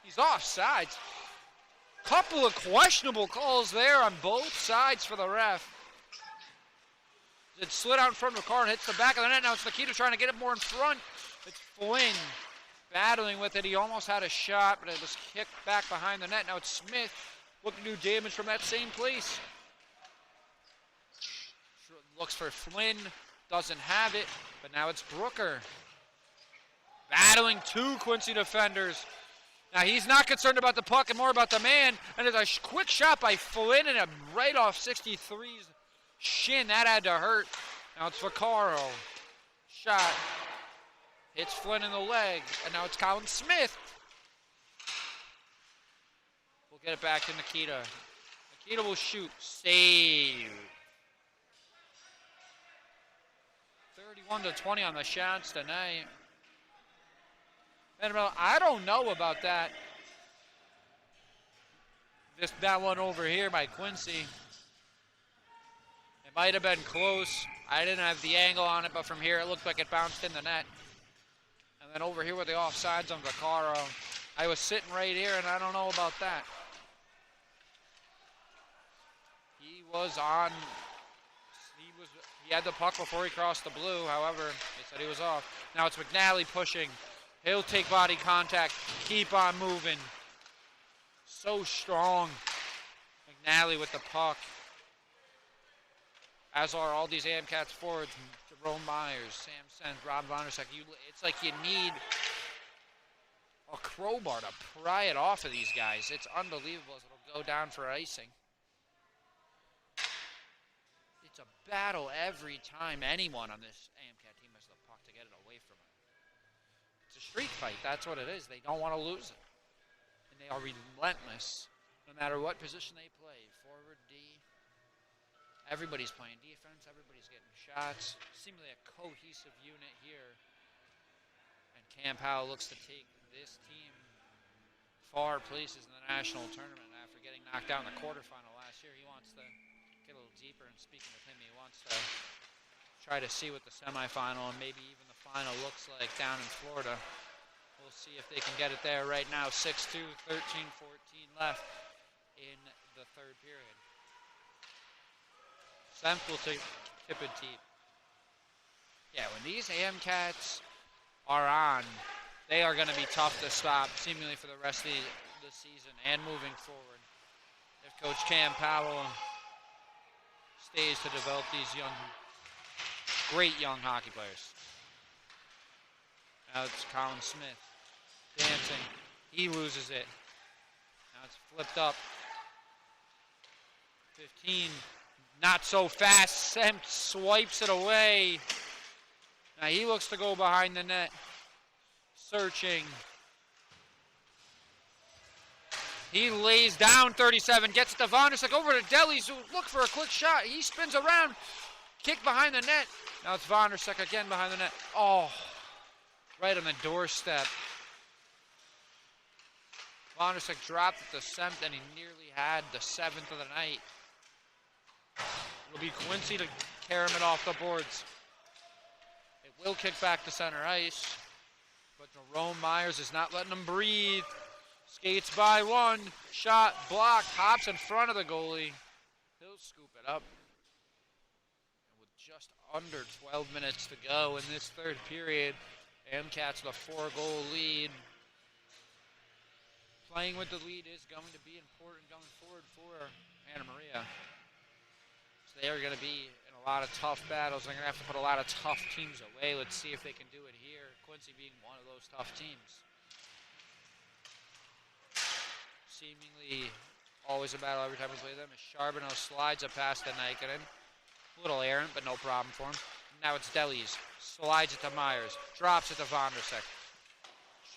He's offsides. Couple of questionable calls there on both sides for the ref. It slid out in front of the car and hits the back of the net. Now it's Nikita trying to get it more in front. It's Flynn battling with it. He almost had a shot, but it was kicked back behind the net. Now it's Smith looking to do damage from that same place. Looks for Flynn. Doesn't have it, but now it's Brooker. Battling two Quincy defenders. Now he's not concerned about the puck and more about the man. And there's a quick shot by Flynn and a right off 63's shin. That had to hurt. Now it's Vaccaro. Shot. Hits Flynn in the leg. And now it's Colin Smith. We'll get it back to Nikita. Nikita will shoot. Save. 31-20 on the shots tonight. And I don't know about that. That one over here by Quincy. It might have been close. I didn't have the angle on it, but from here it looked like it bounced in the net. And then over here with the offsides on Vaccaro. I was sitting right here, and I don't know about that. He was on. He had the puck before he crossed the blue. However, they said he was off. Now it's McNally pushing. He'll take body contact, keep on moving. So strong. McNally with the puck. As are all these Amcats forwards. Jerome Myers, Sam Sens, Rob Vondersick. It's like you need a crowbar to pry it off of these guys. It's unbelievable as it'll go down for icing. It's a battle every time anyone on this Amcat team has the puck to get it away from it. It's a street fight. That's what it is. They don't want to lose it. And they are relentless no matter what position they play. Forward, D. Everybody's playing defense. Everybody's getting shots. Seemingly a cohesive unit here. And Camp Howell looks to take this team far places in the national tournament after getting knocked out in the quarterfinal last year. He wants to get a little deeper, and speaking with him, he wants to try to see what the semifinal and maybe even the final looks like down in Florida. We'll see if they can get it there right now. 6-2, 13-14 left in the third period. Semp will tip it deep. Yeah, when these Amcats are on, they are going to be tough to stop, seemingly for the rest of the season and moving forward. If Coach Cam Powell stays to develop these great young hockey players. Now it's Colin Smith dancing. He loses it. Now it's flipped up. 15. Not so fast. Semp swipes it away. Now he looks to go behind the net. searching. He lays down 37, gets it to Vondersick over to Delis, who look for a quick shot. He spins around, kick behind the net. Now it's Vondersick again behind the net. Oh, right on the doorstep. Vondersick dropped at the 7th, and he nearly had the 7th of the night. It'll be Quincy to carry him off the boards. It will kick back to center ice, but Jerome Myers is not letting him breathe. Skates by one, shot, blocked, hops in front of the goalie. He'll scoop it up. And with just under 12 minutes to go in this third period, MCAT's with a 4-goal lead. Playing with the lead is going to be important going forward for Anna Maria. So they are going to be in a lot of tough battles. They're going to have to put a lot of tough teams away. Let's see if they can do it here. Quincy being one of those tough teams. Seemingly always a battle every time we play them. As Charbonneau slides it past the Nikkanen. A little errant, but no problem for him. Now it's Delis. Slides it to Myers. Drops it to Vondersick.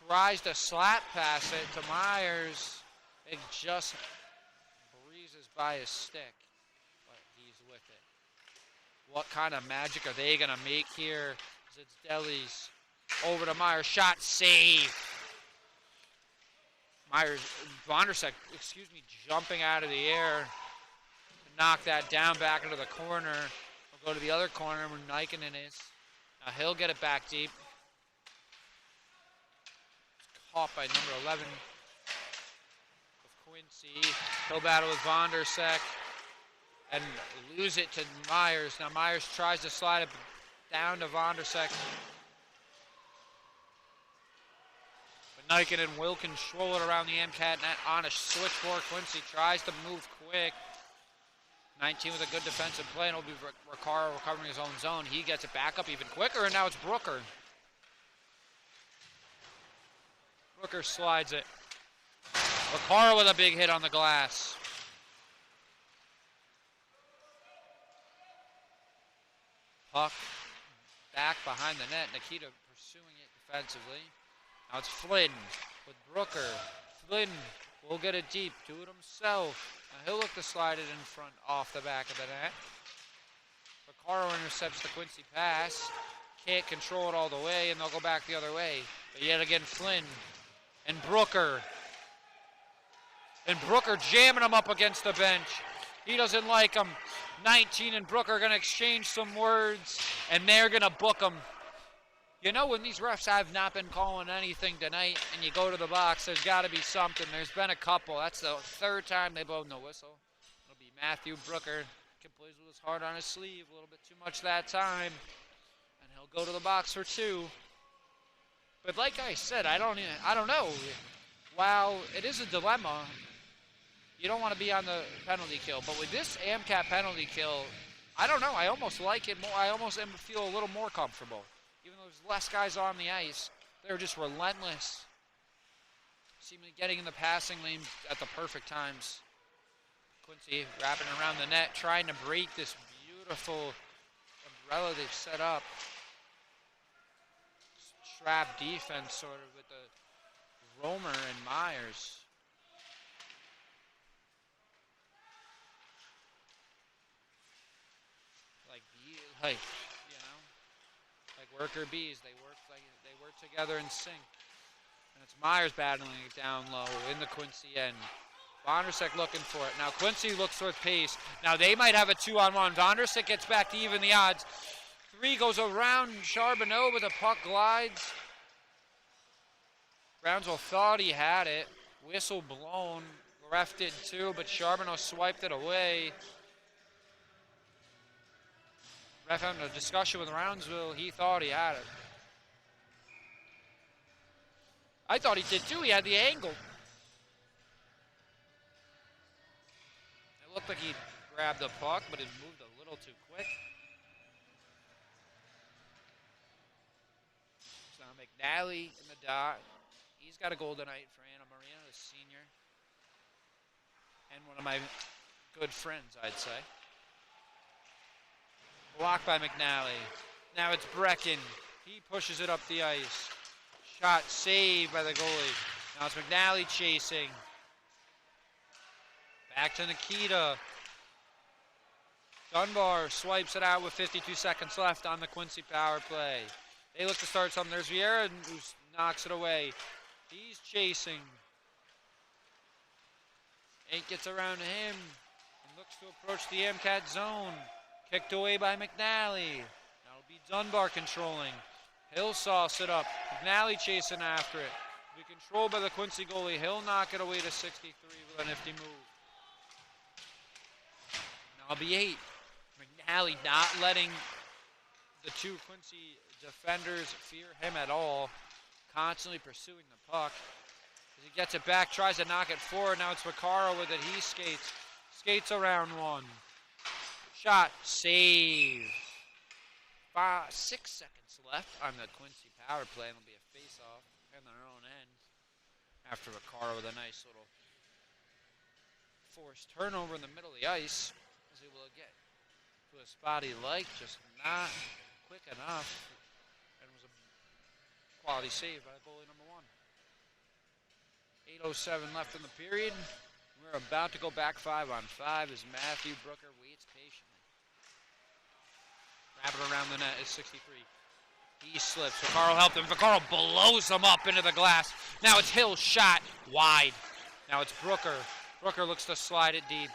Tries to slap pass it to Myers. It just breezes by his stick, but he's with it. What kind of magic are they going to make here? As it's Delis over to Myers. Shot, save. Myers, Vondersick, jumping out of the air to knock that down back into the corner. We'll go to the other corner where Nikkanen is. Now he'll get it back deep. Caught by number 11 of Quincy. He'll battle with Vondersick and lose it to Myers. Now Myers tries to slide it down to Vondersick. But Nikkanen will control it around the MCAT net on a switchboard. Quincy tries to move quick. 19 with a good defensive play, and it'll be Recaro recovering his own zone. He gets it back up even quicker, and now it's Brooker. Brooker slides it. Recaro with a big hit on the glass. Puck back behind the net. Nikita pursuing it defensively. Now it's Flynn with Brooker. Flynn will get it deep. Do it himself. Now he'll look to slide it in front off the back of the net. Recaro intercepts the Quincy pass. Can't control it all the way, and they'll go back the other way. But yet again, Flynn. And Brooker. And Brooker jamming him up against the bench. He doesn't like him. 19 and Brooker are going to exchange some words, and they're going to book him. You know, when these refs have not been calling anything tonight, and you go to the box, there's got to be something. There's been a couple. That's the third time they've blown the whistle. It'll be Matthew Brooker. Plays with his heart on his sleeve a little bit too much that time. And he'll go to the box for 2. But like I said, I don't know. While it is a dilemma, you don't want to be on the penalty kill. But with this AMCAT penalty kill, I don't know. I almost like it more. I almost feel a little more comfortable. Even though there's less guys on the ice, they're just relentless. Seemingly getting in the passing lane at the perfect times. Quincy wrapping around the net, trying to break this beautiful umbrella they've set up. Trap defense sort of with the Romer and Myers. Like worker bees, they work together in sync. And it's Myers battling it down low in the Quincy end. Vondersick looking for it. Now Quincy looks for pace. Now they might have a 2-on-1. Vondersick gets back to even the odds. 3 goes around Charbonneau, but the puck glides. Brownsville thought he had it. Whistle blown. Ref did too, but Charbonneau swiped it away. Ref having a discussion with Brownsville. He thought he had it. I thought he did too. He had the angle. It looked like he grabbed the puck, but it moved a little too quick. So McNally in the dot. He's got a goal tonight for Anna Maria, the senior. And one of my good friends, I'd say. Blocked by McNally. Now it's Brecken. He pushes it up the ice. Shot saved by the goalie. Now it's McNally chasing. Back to Nikita. Dunbar swipes it out with 52 seconds left on the Quincy power play. They look to start something. There's Vieira who knocks it away. He's chasing. Ain't gets around to him and looks to approach the MCAT zone. Kicked away by McNally. That'll be Dunbar controlling. He'll sauce it up. McNally chasing after it. Be controlled by the Quincy goalie. He'll knock it away to 63 with a nifty move. Now it'll be 8. McNally not letting the two Quincy defenders fear him at all. Constantly pursuing the puck. As he gets it back, tries to knock it forward. Now it's Vaccaro with it. He skates. Skates around one. Shot. Save. 6 seconds left on the Quincy power play. And it'll be a face-off in their own end. After Vaccaro with a nice little forced turnover in the middle of the ice. Was able to get to a spot he liked, just not quick enough. And it was a quality save by goalie number 1. 8:07 left in the period. We're about to go back 5-on-5 as Matthew Brooker waits patiently. Wrapping around the net is 63. He slips. Vaccaro helped him. Vaccaro blows him up into the glass. Now it's Hill's shot wide. Now it's Brooker. Brooker looks to slide it deep.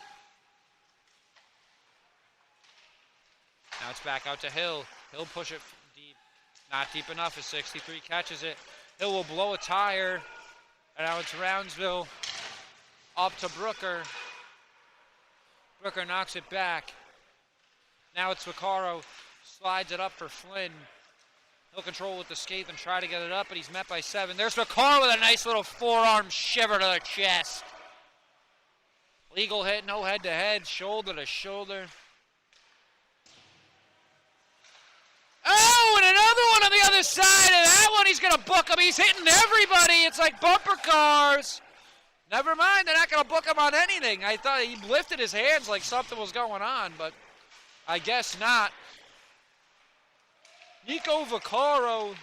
Now it's back out to Hill. Hill push it deep. Not deep enough as 63 catches it. Hill will blow a tire. And now it's Roundsville up to Brooker. Brooker knocks it back. Now it's Vaccaro. Slides it up for Flynn. He'll control with the skate and try to get it up, but he's met by 7. There's Vaccaro with a nice little forearm shiver to the chest. Legal hit, no head-to-head, shoulder-to-shoulder. Oh, and another one on the other side, and that one he's going to book him. He's hitting everybody. It's like bumper cars. Never mind, they're not going to book him on anything. I thought he lifted his hands like something was going on, but I guess not. Nico Vaccaro,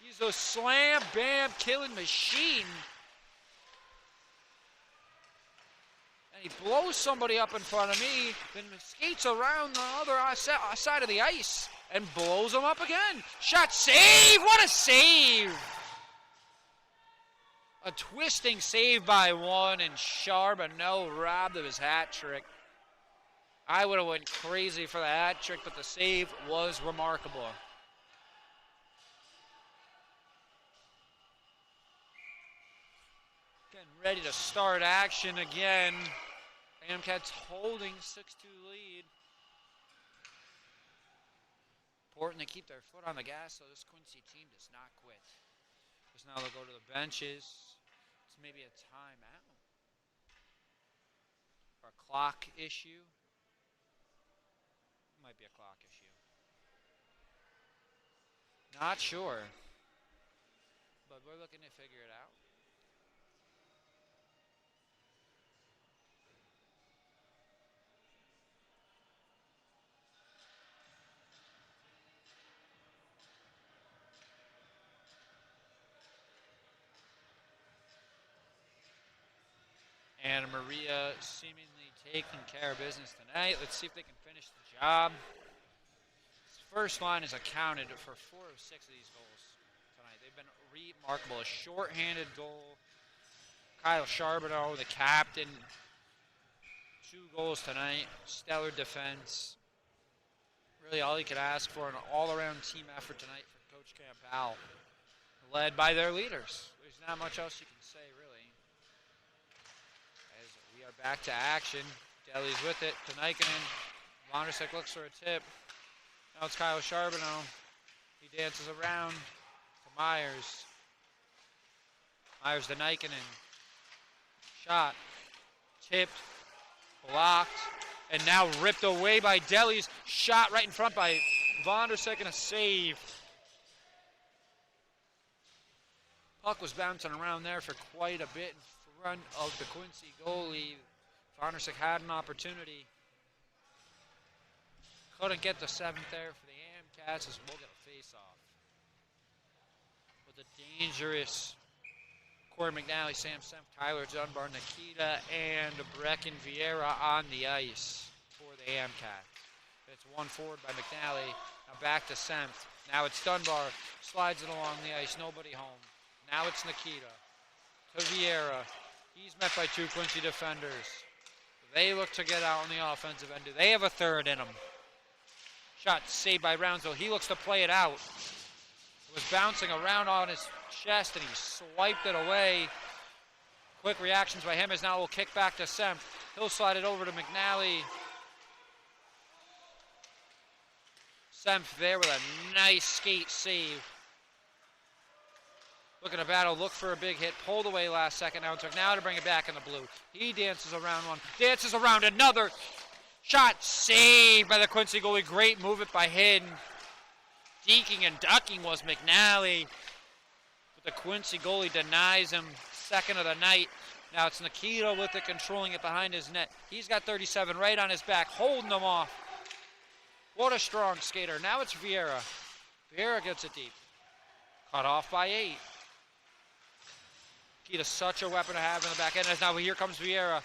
he's a slam, bam, killing machine. And he blows somebody up in front of me, then skates around the other side of the ice and blows him up again. Shot save, what a save. A twisting save by 1, and Charbonneau robbed of his hat trick. I would have went crazy for the hat trick, but the save was remarkable. Getting ready to start action again. Amcats holding 6-2 lead. Important to keep their foot on the gas so this Quincy team does not quit. Because now they'll go to the benches. It's maybe a timeout. Or a clock issue. Might be a clock issue. Not sure. But we're looking to figure it out. Anna Maria seemingly taking care of business tonight. Let's see if they can finish the job. This first line is accounted for 4 of 6 of these goals tonight. They've been remarkable. A shorthanded goal. Kyle Charbonneau, the captain. 2 goals tonight. Stellar defense. Really all you could ask for, an all-around team effort tonight for Coach Campbell. Led by their leaders. There's not much else you can say, really. We are back to action. Deli's with it to Nikinen. Vondersick looks for a tip. Now it's Kyle Charbonneau. He dances around to Myers. Myers to Nikinen. Shot. Tipped. Blocked. And now ripped away by Deli's. Shot right in front by Vondersick and a save. Puck was bouncing around there for quite a bit in front of the Quincy goalie. Vondersick had an opportunity. Couldn't get the 7th there for the Amcats as we'll get a face-off. But the dangerous Corey McNally, Sam Semp, Tyler Dunbar, Nikita, and Brecken Vieira on the ice for the Amcats. It's one forward by McNally. Now back to Semp. Now it's Dunbar. Slides it along the ice. Nobody home. Now it's Nikita to Vieira. He's met by two Quincy defenders. They look to get out on the offensive end. Do they have a third in them? Shot saved by Brownsville. He looks to play it out. It was bouncing around on his chest and he swiped it away. Quick reactions by him as now we'll kick back to Semp. He'll slide it over to McNally. Semp there with a nice skate save. Looking to battle, look for a big hit, pulled away last second. Now it's now to bring it back in the blue. He dances around one, dances around another. Shot saved by the Quincy goalie. Great movement by Hidden. Deking and ducking was McNally. But the Quincy goalie denies him. Second of the night. Now it's Nikita with it, controlling it behind his net. He's got 37 right on his back, holding them off. What a strong skater. Now it's Vieira. Vieira gets it deep. Cut off by 8. Nikita's such a weapon to have in the back end. As now here comes Vieira.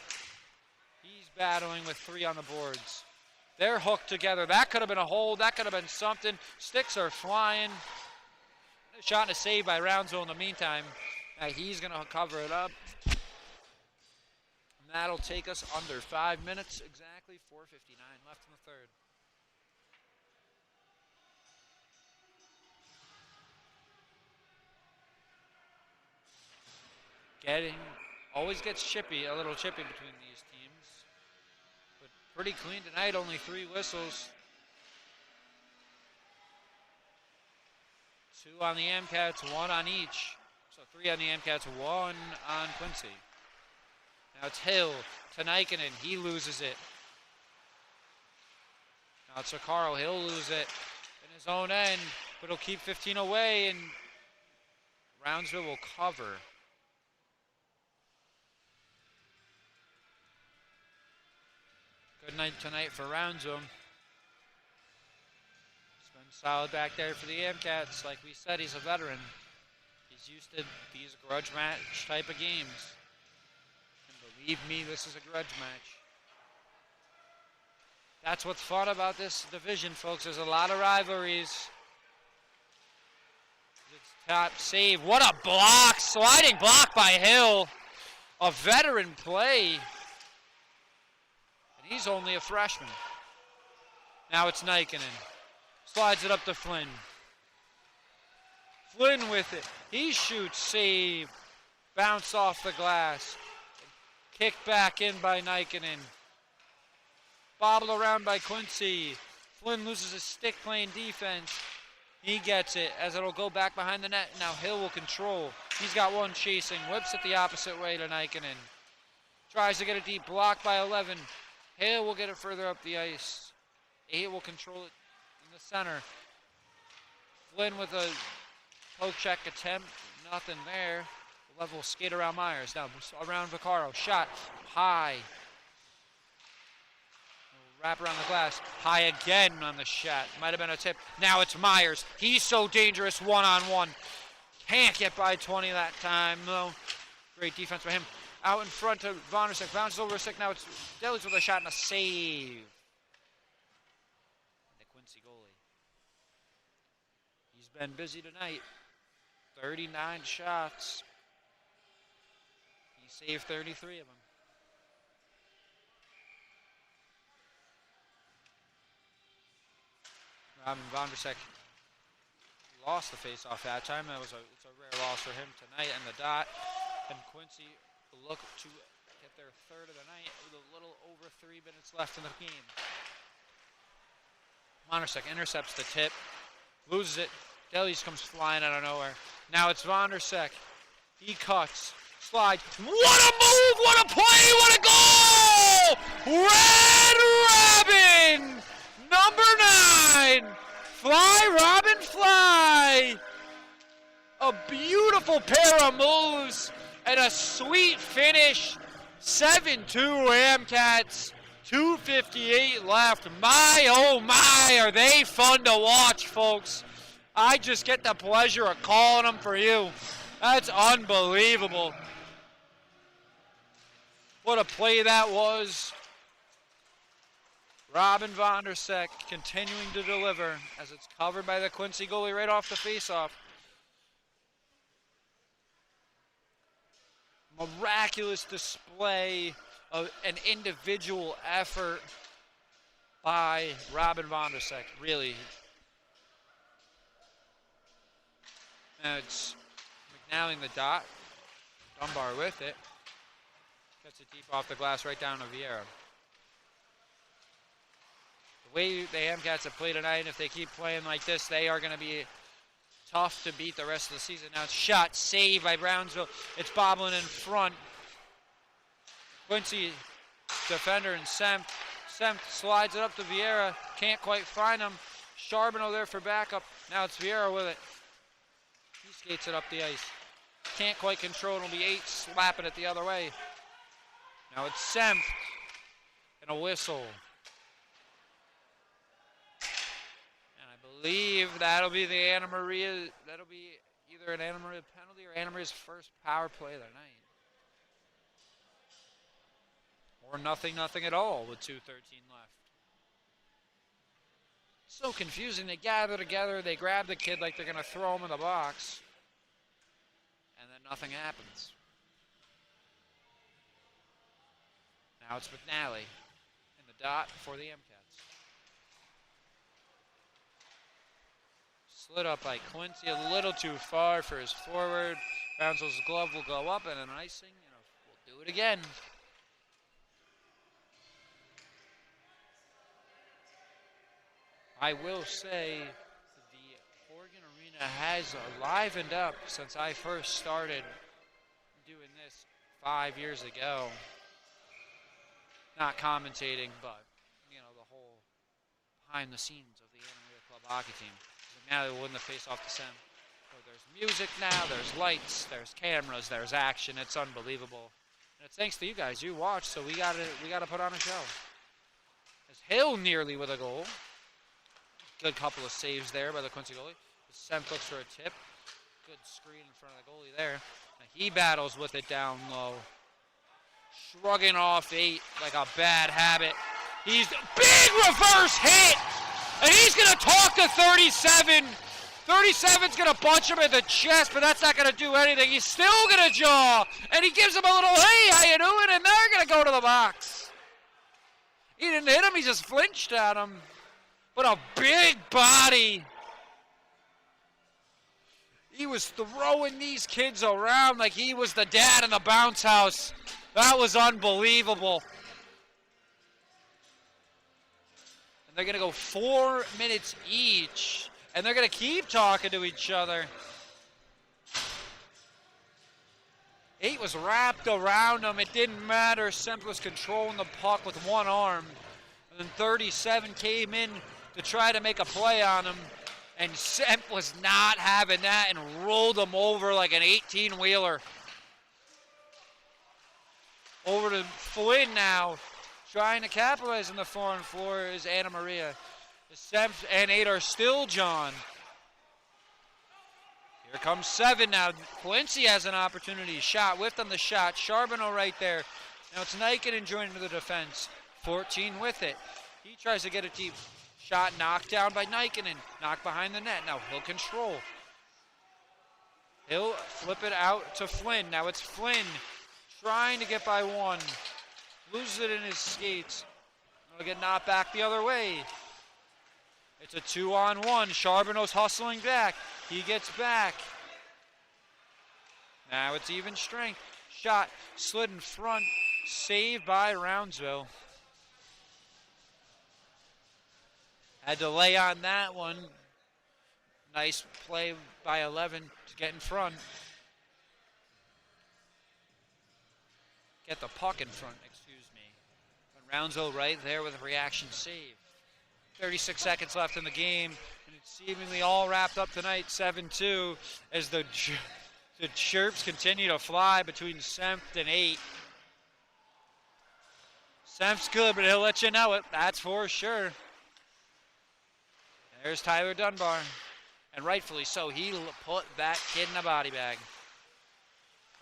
He's battling with 3 on the boards. They're hooked together. That could have been a hold. That could have been something. Sticks are flying. A shot and a save by Roundsville in the meantime. Now he's going to cover it up. And that'll take us under 5 minutes. Exactly 4:59 left in the third. Always gets chippy, a little chippy between these teams. But pretty clean tonight, only 3 whistles. 2 on the Amcats, 1 on each. So 3 on the Amcats, 1 on Quincy. Now it's Hill to Nikinen, he loses it. Now it's Sakaro, he'll lose it in his own end, but he'll keep 15 away and Roundsville will cover. Good night tonight for Roundsville. He's been solid back there for the Amcats. Like we said, he's a veteran. He's used to these grudge match type of games. And believe me, this is a grudge match. That's what's fun about this division, folks. There's a lot of rivalries. It's top save. What a block! Sliding block by Hill. A veteran play. He's only a freshman. Now it's Nikinen. Slides it up to Flynn. Flynn with it. He shoots, save. Bounce off the glass. Kicked back in by Nikinen. Bobbled around by Quincy. Flynn loses his stick playing defense. He gets it as it'll go back behind the net. Now Hill will control. He's got one chasing. Whips it the opposite way to Nikinen. Tries to get it deep. Blocked by 11. Hill will get it further up the ice. 8 will control it in the center. Flynn with a poke check attempt. Nothing there. Level will skate around Myers. Now around Vaccaro. Shot high. Wrap around the glass. High again on the shot. Might have been a tip. Now it's Myers. He's so dangerous one-on-one. Can't get by 20 that time. No. Great defense by him. Out in front to Vondersick. Bounces over Sick. Now it's Delis with a shot and a save. The Quincy goalie. He's been busy tonight. 39 shots. He saved 33 of them. Robin Vondersick lost the face-off that time. It's a rare loss for him tonight. And the dot. And Quincy look to get their third of the night with a little over 3 minutes left in the game. Vondersick intercepts the tip, loses it. Delis comes flying out of nowhere. Now it's Vondersick. He cuts, slides. What a move! What a play! What a goal! Red Robin, number 9. Fly, Robin, fly! A beautiful pair of moves. And a sweet finish, 7-2 Amcats, 2:58 left. My, oh my, are they fun to watch, folks. I just get the pleasure of calling them for you. That's unbelievable. What a play that was. Robin Vondersek continuing to deliver as it's covered by the Quincy goalie right off the faceoff. Miraculous display of an individual effort by Robin Vondersek, really. And it's McNally in the dot. Dunbar with it. Gets it deep off the glass right down to Vieira. The way the Amcats have played tonight, if they keep playing like this, they are going to be tough to beat the rest of the season. Now it's shot, saved by Brownsville. It's bobbling in front. Quincy, defender, and Semp. Semp slides it up to Vieira. Can't quite find him. Charbonneau there for backup. Now it's Vieira with it. He skates it up the ice. Can't quite control it. It'll be 8 slapping it the other way. Now it's Semp. And a whistle. I believe that'll be the Anna Maria. That'll be either an Anna Maria penalty or Anna Maria's first power play of the night. Or nothing at all with 2:13 left. So confusing. They gather together. They grab the kid like they're going to throw him in the box. And then nothing happens. Now it's McNally in the dot for the MCATs. Slid up by Quincy, a little too far for his forward. Brownsville's glove will go up and an icing, and we'll do it again. I will say the Oregon Arena has livened up since I first started doing this 5 years ago. Not commentating, but the whole behind the scenes of the Anna Maria Club hockey team. Now they will win the face-off to Sem. So there's music now, there's lights, there's cameras, there's action. It's unbelievable. And it's thanks to you guys. You watch, so we gotta put on a show. As Hill nearly with a goal. Good couple of saves there by the Quincy goalie. Sem looks for a tip. Good screen in front of the goalie there. Now he battles with it down low. Shrugging off 8 like a bad habit. He's big reverse hit! And he's going to talk to 37. 37's going to punch him in the chest, but that's not going to do anything. He's still going to jaw. And he gives him a little, hey, how you doing? And they're going to go to the box. He didn't hit him. He just flinched at him. But a big body. He was throwing these kids around like he was the dad in the bounce house. That was unbelievable. And they're going to go 4 minutes each. And they're going to keep talking to each other. 8 was wrapped around him. It didn't matter. Semp was controlling the puck with one arm. And then 37 came in to try to make a play on him. And Semp was not having that and rolled him over like an 18-wheeler. Over to Flynn now. Trying to capitalize on the foreign floor is Anna Maria. The Semp and 8 are still John. Here comes 7 now. Quincy has an opportunity. Shot, whipped on the shot. Charbonneau right there. Now it's Nikinen joining the defense. 14 with it. He tries to get a deep shot knocked down by Nikinen. Knocked behind the net. Now he'll control. He'll flip it out to Flynn. Now it's Flynn trying to get by 1. Loses it in his skates. It'll get knocked back the other way. It's a 2-on-1. Charbonneau's hustling back. He gets back. Now it's even strength. Shot slid in front. Saved by Roundsville. Had to lay on that one. Nice play by 11 to get in front. Get the puck in front, excuse me. But Roundsville right there with a reaction save. 36 seconds left in the game, and it's seemingly all wrapped up tonight, 7-2, as the chirps continue to fly between Semp and 8. Semp's good, but he'll let you know it, that's for sure. There's Tyler Dunbar. And rightfully so. He put that kid in a body bag.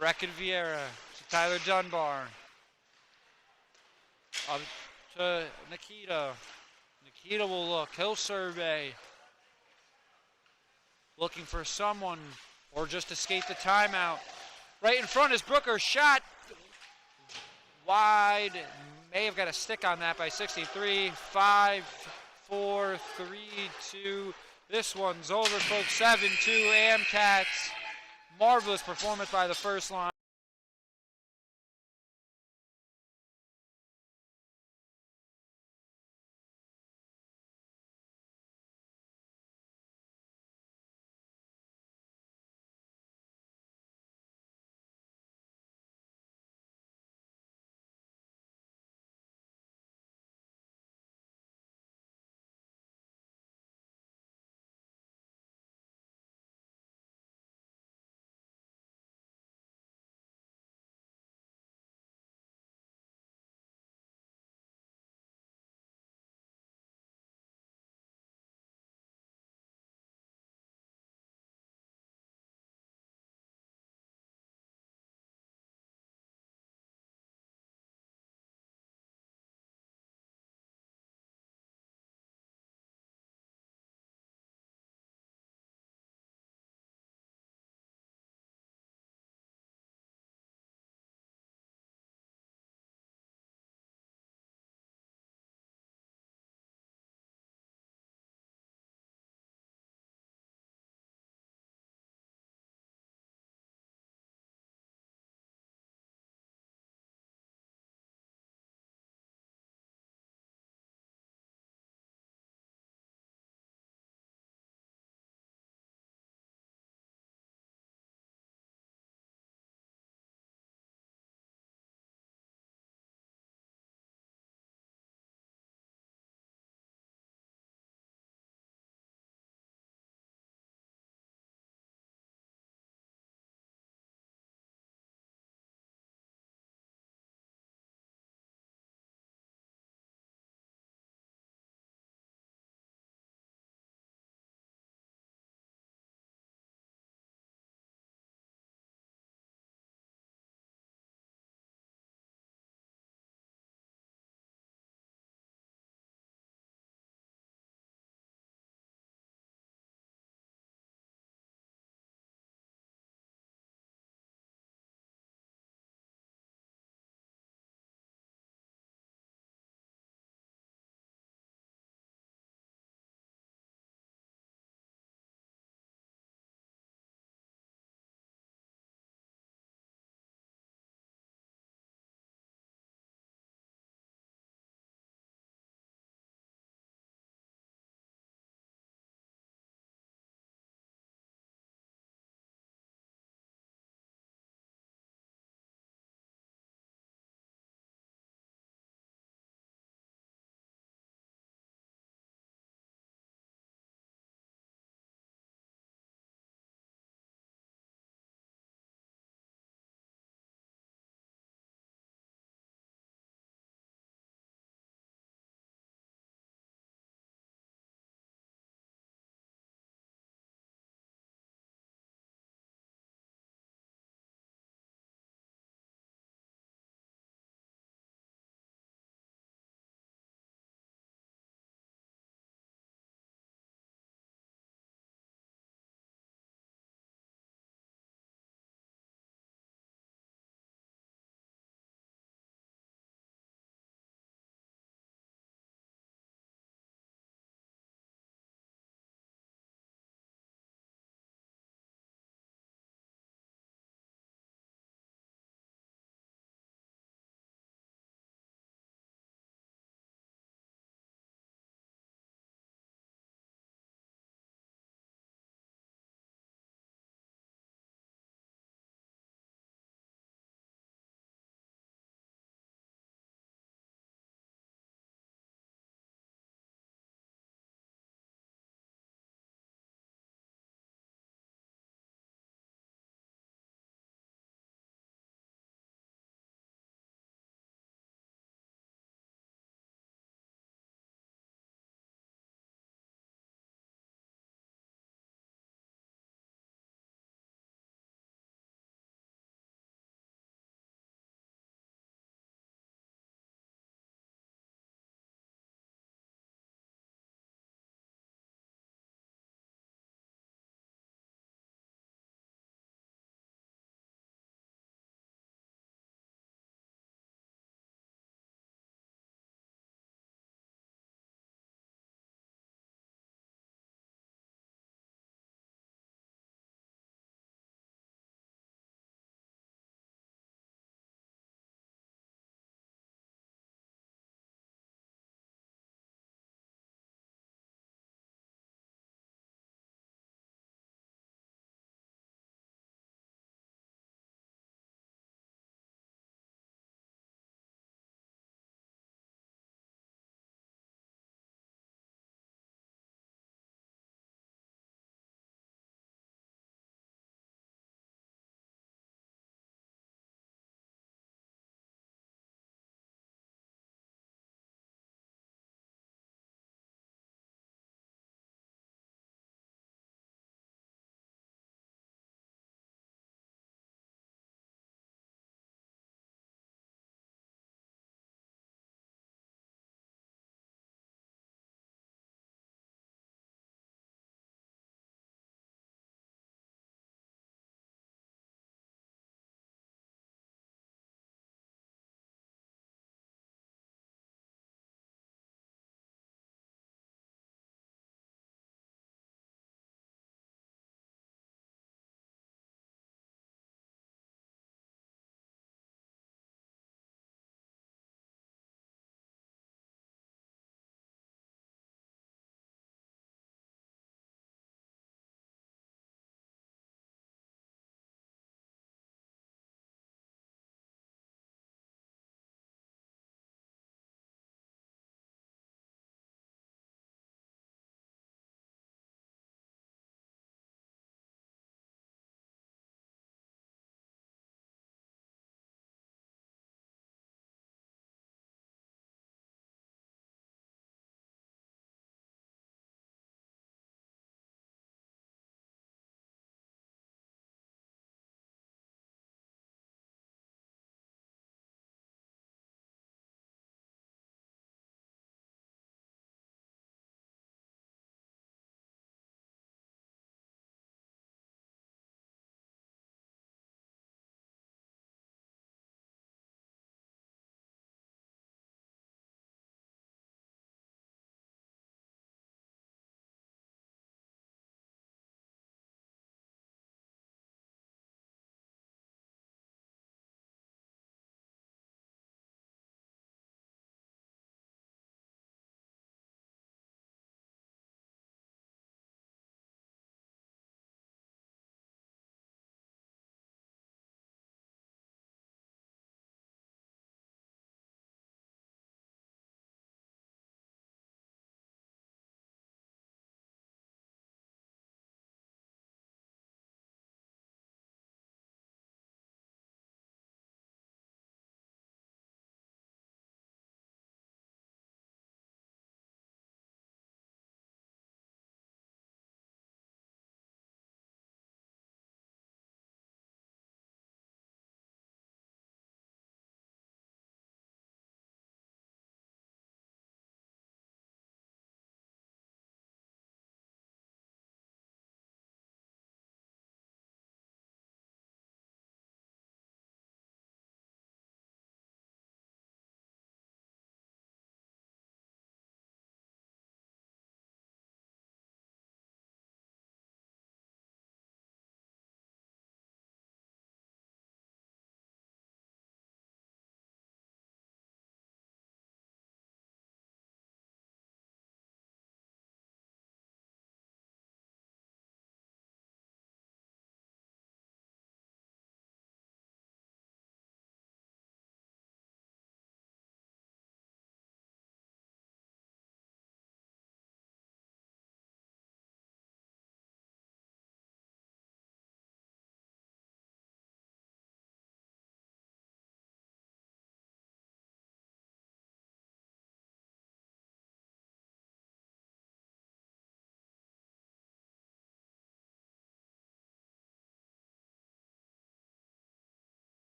Brecken Vieira to Tyler Dunbar. Up to Nikita. Nikita will look. He'll survey. Looking for someone or just escape the timeout. Right in front is Brooker. Shot wide. May have got a stick on that by 63. 5, 4, 3, 2. This one's over, folks. 7-2 Amcats. Marvelous performance by the first line.